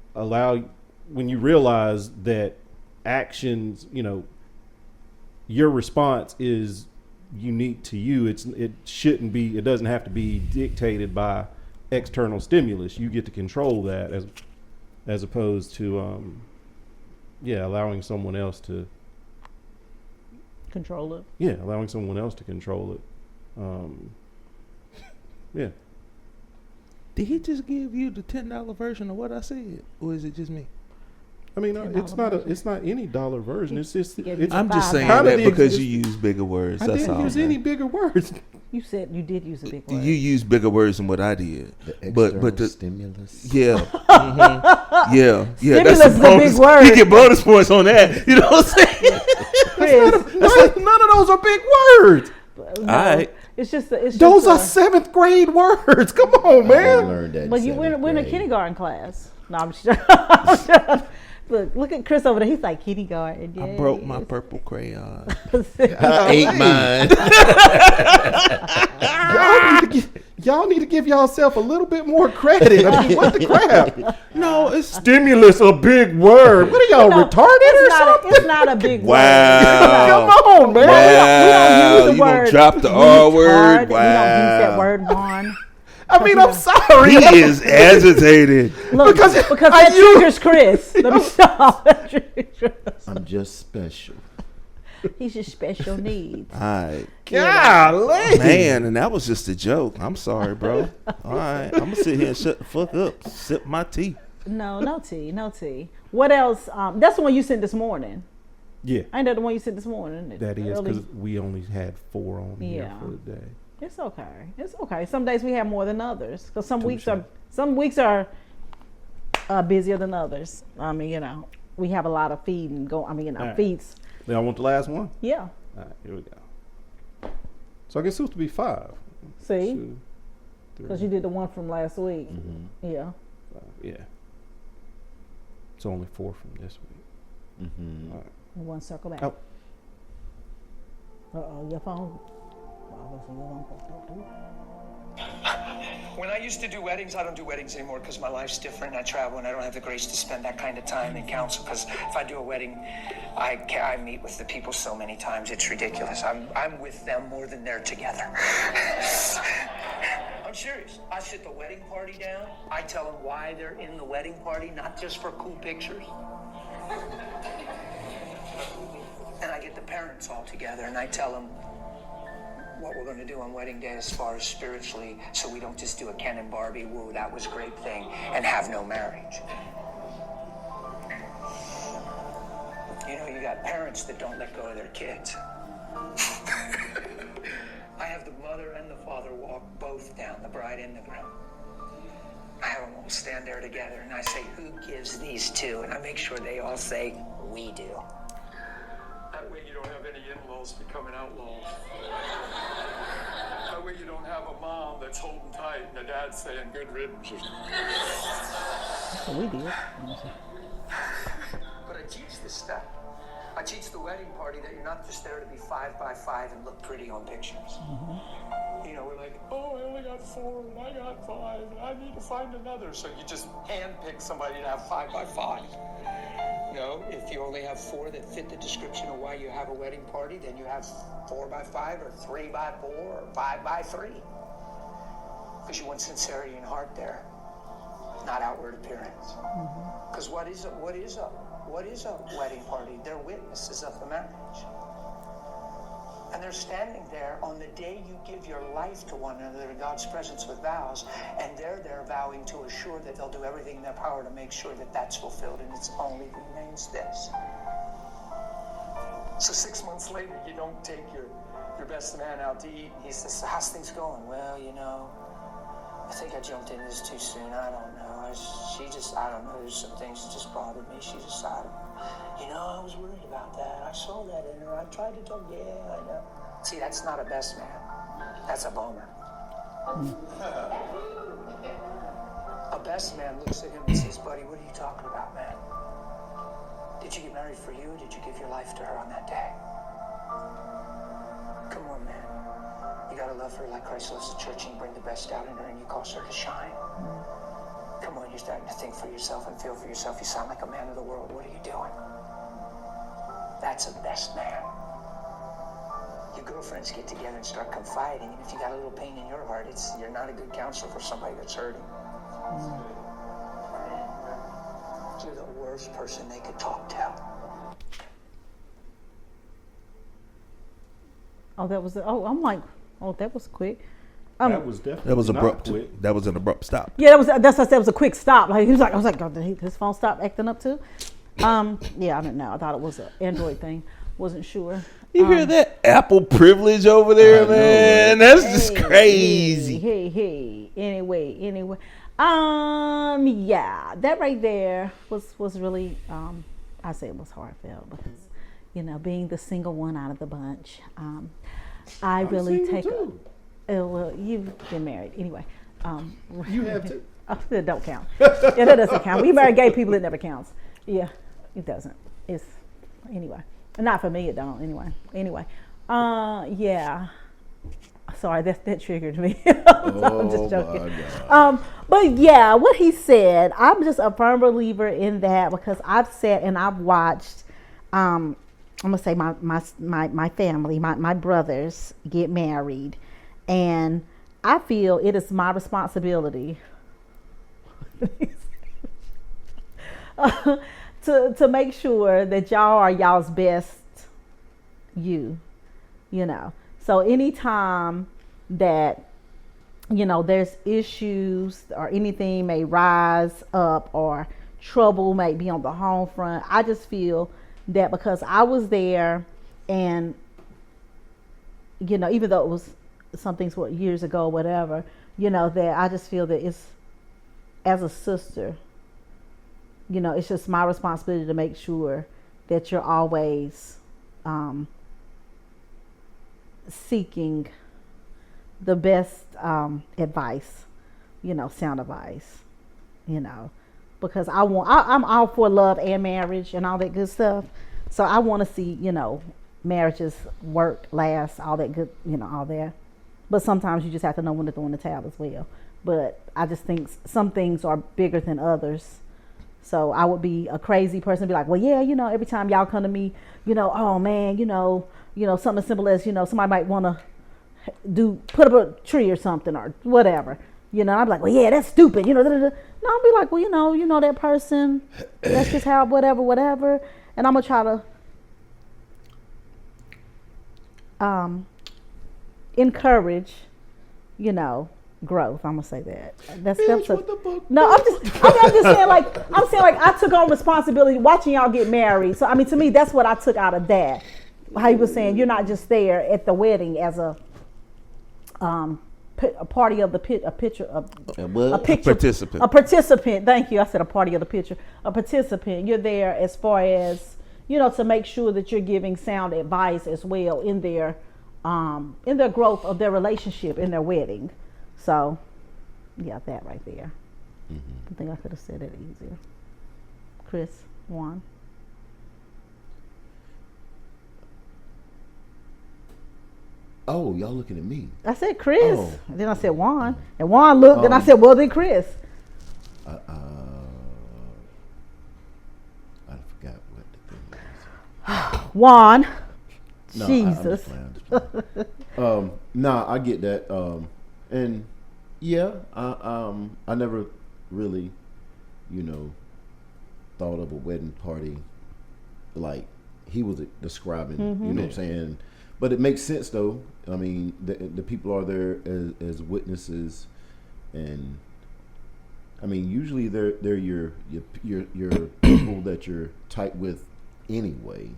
realize that actions, you know, your response is unique to you. It doesn't have to be dictated by external stimulus. You get to control that as opposed to allowing someone else to control it. Yeah, allowing someone else to control it. Yeah. Did he just give you the $10 version of what I said, or is it just me? I mean, it's not any dollar version. It's just. I'm just saying How that did it because exist? you use bigger words. I That's didn't all. use man. any bigger words. You said you did use a big word. You use bigger words than what I did. But the stimulus. Yeah. Yeah. Stimulus That's is a bonus. big word. You get bonus points on that. You know what I'm saying? Chris, None of those are big words. All right. it's just Those are 7th grade words. Come on, I man. learned that. But in we're in a 7th grade. kindergarten class. No, I'm sure. Look at Chris over there. He's like kindergarten. Yes. I broke my purple crayon. I ate mine. Y'all need to give yourself a little bit more credit. I mean, what the crap? No, it's Stimulus, a big word. What are y'all retarded or something? It's not a big word. Come on, man. We don't use the you word. gonna drop the R word? Wow. We don't use that word, Juan. I mean, I'm sorry. He is agitated. Look, because that triggers Chris. Let me stop. That triggers Chris. I'm just special. He's just special needs. All right. Golly. Man, and that was just a joke. I'm sorry, bro. All right. I'm going to sit here and shut the fuck up. Sip my tea. No tea. What else? That's the one you sent this morning. Yeah. Ain't that the one you sent this morning? That is because we only had 4 on here for the day. It's okay. Some days we have more than others because some weeks are busier than others. I mean, we have a lot of feeding go. I mean, right. feeds. Then I want the last one. Yeah. All right, here we go. So I guess it was to be 5. See, 2, 3. because you did the one from last week. Mm-hmm. Yeah. 5. Yeah. It's only 4 from this week. Mm-hmm. All right. One circle back. Oh. Your phone. When I used to do weddings, I don't do weddings anymore because my life's different. I travel and I don't have the grace to spend that kind of time in counsel because if I do a wedding, I meet with the people so many times, it's ridiculous. I'm with them more than they're together. I'm serious. I sit the wedding party down. I tell them why they're in the wedding party, not just for cool pictures. And I get the parents all together and I tell them what we're going to do on wedding day as far as spiritually, so we don't just do a Ken and Barbie, whoa, that was a great thing, and have no marriage. You got parents that don't let go of their kids. I have the mother and the father walk both down, the bride and the groom. I have them all stand there together, and I say, who gives these two? And I make sure they all say, we do. That way you don't have any in-laws becoming outlaws. That way you don't have a mom that's holding tight and a dad saying good riddance. We did. But I teach this stuff. I teach the wedding party that you're not just there to be 5 by 5 and look pretty on pictures. Mm-hmm. We're like, oh, I only got 4 and I got 5 and I need to find another. So you just handpick somebody to have 5 by 5. If you only have 4 that fit the description of why you have a wedding party, then you have 4 by 5 or 3 by 4 or 5 by 3. Because you want sincerity and heart there, not outward appearance. Because what is a wedding party? They're witnesses of the marriage. And they're standing there on the day you give your life to one another in God's presence with vows, and they're there vowing to assure that they'll do everything in their power to make sure that that's fulfilled, and it's only remains this. So 6 months later, you don't take your best man out to eat, and he says, so how's things going? Well, I think I jumped in this too soon. I don't know. I don't know. There's some things that just bothered me. She decided, I was worried about that. I saw that in her. I tried to talk. Yeah, I know. See, that's not a best man. That's a bummer. A best man looks at him and says, buddy, what are you talking about, man? Did you get married for you, or did you give your life to her on that day? Come on, man. You gotta love her like Christ loves the church, and you bring the best out in her, and you cause her to shine. Come on, you're starting to think for yourself and feel for yourself. You sound like a man of the world. What are you doing? That's a best man. Your girlfriends get together and start confiding, and if you got a little pain in your heart, you're not a good counselor for somebody that's hurting. You're the worst person they could talk to. I'm like, that was quick. That was definitely That was abrupt. quick. That was an abrupt stop. Yeah, that's what I said. It was a quick stop. Like I was like, oh, did his phone stop acting up too? Yeah, I didn't know. I thought it was an Android thing. Wasn't sure. You hear that Apple privilege over there, man? That's just Hey, crazy. Hey. Anyway. Yeah, that right there was really. I say it was heartfelt because, being the single one out of the bunch, I really take. Well, you've been married anyway. You have to. It don't count. Yeah, that doesn't count. We marry gay people. It never counts. Yeah, it doesn't. It's anyway. Not for me. It don't. Anyway. Yeah. Sorry, that triggered me. I'm just joking. But yeah, what he said, I'm just a firm believer in that because I've sat and I've watched. I'm gonna say my family, my brothers get married, and I feel it is my responsibility to make sure that y'all are y'all's best you know. So anytime that there's issues or anything may rise up or trouble may be on the home front, I just feel that because I was there and even though it was some things years ago, whatever, that I just feel that it's, as a sister, it's just my responsibility to make sure that you're always seeking the best advice, sound advice, because I'm all for love and marriage and all that good stuff. So I want to see, marriages work, last, all that good, all that. But sometimes you just have to know when to throw in the towel as well. But I just think some things are bigger than others. So I would be a crazy person to be like, well, yeah, every time y'all come to me, oh man, something as simple as, somebody might want to put up a tree or something or whatever. I'd be like, well, yeah, that's stupid. No, I'll be like, well, that person, that's just how, whatever. And I'm going to try to encourage, growth. I'm gonna say that. That's no. I'm just saying like I took on responsibility watching y'all get married. So to me, that's what I took out of that. How you were saying you're not just there at the wedding as a party of the a participant. Thank you. I said a party of the picture. A participant. You're there as far as to make sure that you're giving sound advice as well in their growth of their relationship in their wedding. So, yeah, that right there. Mm-hmm. I think I could have said it easier. Chris, Juan. Oh, y'all looking at me. I said Chris. Oh. And then I said Juan. And Juan looked, and I said, well, then Chris. I forgot what the thing was. Juan. No, Jesus. I get that. And yeah, I never really, thought of a wedding party like he was describing. Mm-hmm. You know what I'm saying? But it makes sense though. I mean, the people are there as witnesses, and I mean, usually they're your people that you're tight with anyway.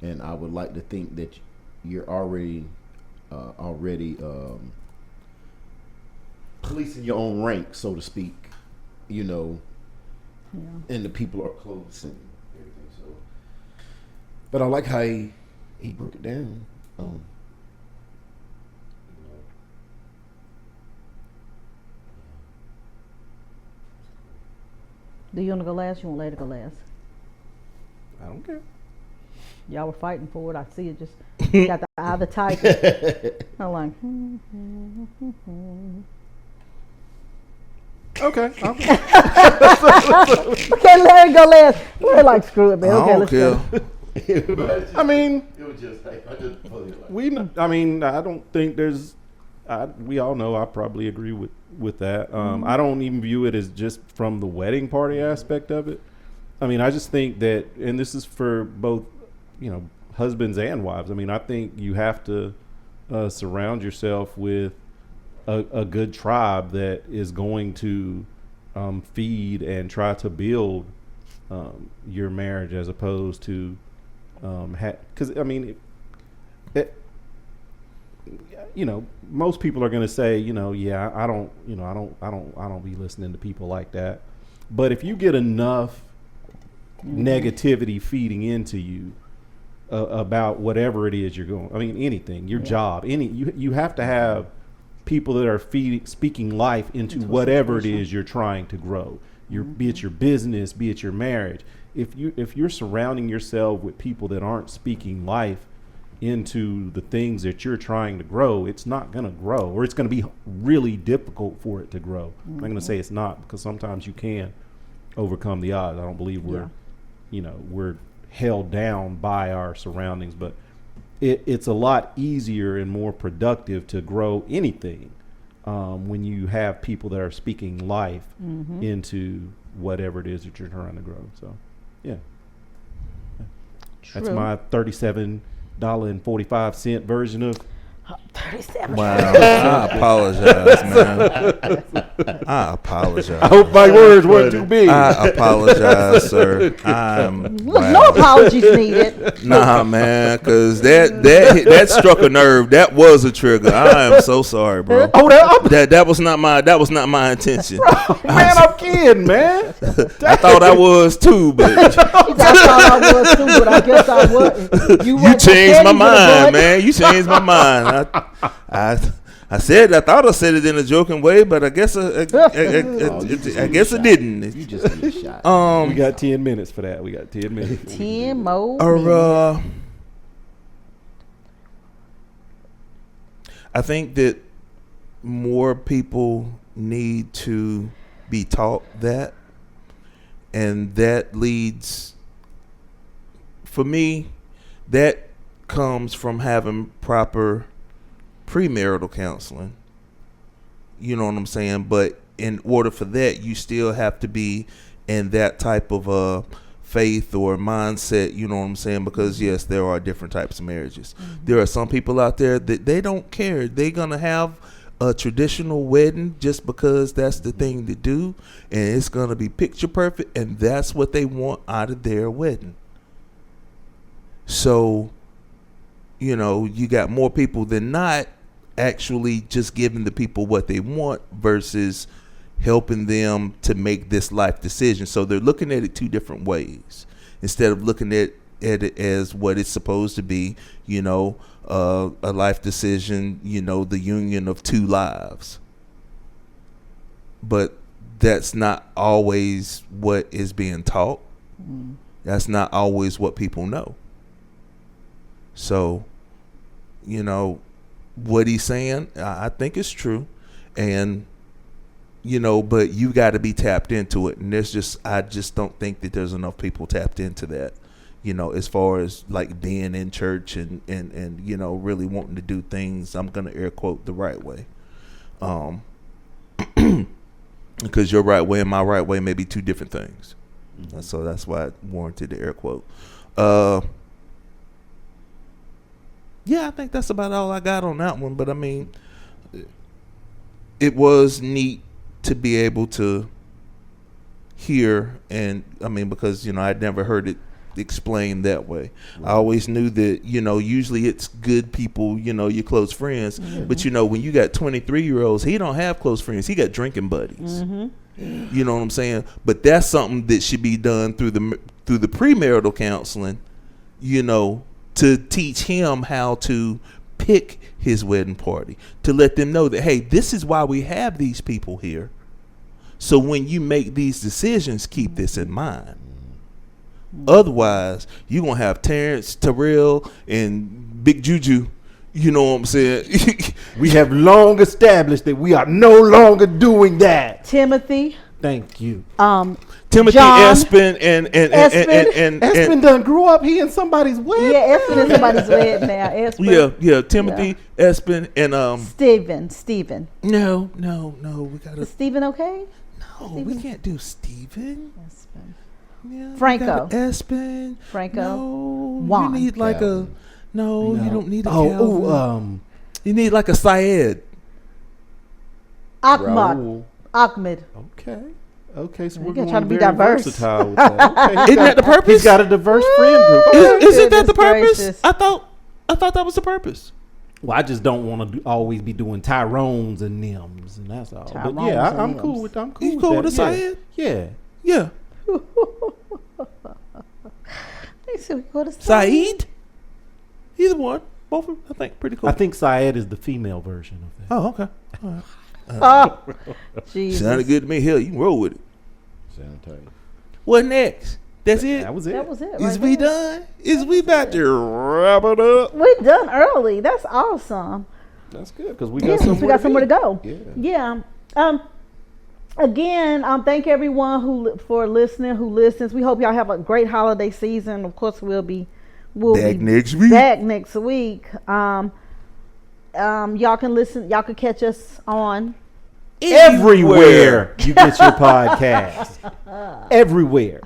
And I would like to think that you're already policing your own rank, so to speak, and the people are close and everything. So, but I like how he broke it down. Do you want to go last? You want later to go last? I don't care. Y'all were fighting for it. I see it just got the eye of the tiger. I'm like, Okay. Okay, Larry, go last. We're like, screw it, man. Okay, let's go. I mean, it was just like, I don't think there's. We all know I probably agree with that. I don't even view it as just from the wedding party aspect of it. I mean, I just think that, and this is for both, husbands and wives. I mean, I think you have to surround yourself with a good tribe that is going to feed and try to build your marriage as opposed to because I mean, most people are going to say, yeah, I don't be listening to people like that. But if you get enough negativity feeding into you about whatever it is you're going, I mean, anything, your job, you have to have people that are speaking life into whatever it is you're trying to grow. Be it your business, be it your marriage. If you're surrounding yourself with people that aren't speaking life into the things that you're trying to grow, it's not going to grow, or it's going to be really difficult for it to grow. I'm not going to say it's not, because sometimes you can overcome the odds. I don't believe we're held down by our surroundings, but it's a lot easier and more productive to grow anything when you have people that are speaking life into whatever it is that you're trying to grow. So, yeah. That's my $37.45 version of 37. Wow. I apologize, man. I apologize. I hope my words weren't too big. I apologize, sir. No apologies needed. Nah, man, because that struck a nerve. That was a trigger. I am so sorry, bro. That was not my intention. Bro, man, I'm kidding, man. I thought I was too, but I thought I was too, but I guess I wasn't. You changed my mind, man. You changed my mind. I thought I said it in a joking way, but I guess I guess it didn't. You just need a shot. We got 10 minutes for that. We got 10 minutes. 10 more. I think that more people need to be taught that, and that leads, for me, that comes from having proper premarital counseling. You know what I'm saying? But in order for that, you still have to be in that type of faith or mindset. You know what I'm saying? Because yes, there are different types of marriages. There are some people out there that they don't care. They're gonna have a traditional wedding just because that's the thing to do, and it's gonna be picture perfect, and that's what they want out of their wedding. So, you got more people than not actually just giving the people what they want versus helping them to make this life decision. So they're looking at it two different ways instead of looking at it as what it's supposed to be, a life decision, the union of two lives. But that's not always what is being taught. That's not always what people know. So, what he's saying, I think it's true. And, but you got to be tapped into it. And I just don't think that there's enough people tapped into that, as far as like being in church and really wanting to do things, I'm going to air quote, the right way. Because your right way and my right way may be two different things. So that's why I warranted the air quote. Yeah, I think that's about all I got on that one. But I mean, it was neat to be able to hear, and I mean, because I'd never heard it explained that way. I always knew that usually it's good people, your close friends. But when you got 23-year-olds, he don't have close friends. He got drinking buddies. You know what I'm saying? But that's something that should be done through the premarital counseling. To teach him how to pick his wedding party, to let them know that, hey, this is why we have these people here. So when you make these decisions, keep this in mind. Otherwise, you're going to have Terrence, Terrell, and Big Juju. You know what I'm saying? We have long established that we are no longer doing that. Timothy. Thank you. Timothy, John, Espen, and Espen done grew up. He in somebody's wedding. Yeah, Espen in somebody's wedding now. Espen. Yeah. Timothy, Espen, and Steven. No. We gotta. Is Steven okay? No, Steven? We can't do Steven. Espen. Yeah, Franco. Espen. Franco. No. Juan. You need like Calvin. No, you don't need a Oh, Calvin. You need like a Syed. Ahmed. Okay. Okay, so You we're gotta going try to be very diverse. versatile with that. Okay, Isn't that the purpose? He's got a diverse friend group. Isn't that the Goodness purpose? gracious. I thought that was the purpose. Well, I just don't want to always be doing Tyrones and Nims, and that's all. But Tyrones yeah, and I'm Nims. cool with. I'm cool. You with cool that. with the Syed? Yeah. Yeah. They said we go to Saeed? Either one. Both of them, I think, pretty cool. I think Syed is the female version of that. Oh, okay. All right. Oh, Jesus. Sounded good to me. Hell, you can roll with it. Sound tight. What next? That's it? That was it. That was it. Is right we there. done? Is we about to wrap it up? We're done early. That's awesome. That's good because we got Yeah, somewhere we got somewhere to go. Yeah. Yeah. Again, thank everyone who listens. We hope y'all have a great holiday season. Of course, we'll be next week. Back next week. Y'all can listen. Y'all can catch us on Everywhere you get your podcast. Everywhere.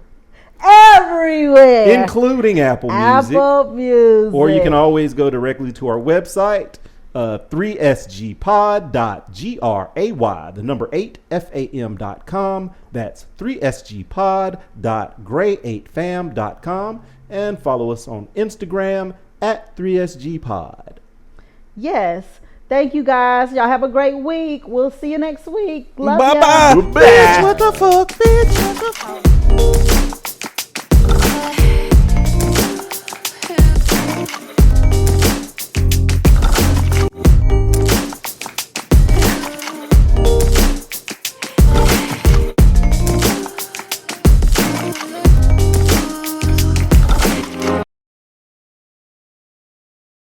Everywhere. Including Apple Music. Apple Music. Or you can always go directly to our website, 3sgpod.gray, the number 8fam.com. That's 3sgpod.gray8fam.com. And follow us on Instagram at 3sgpod. Yes. Thank you guys. Y'all have a great week. We'll see you next week. Love Bye ya. bye. Bitch, what the fuck, bitch? What the fuck?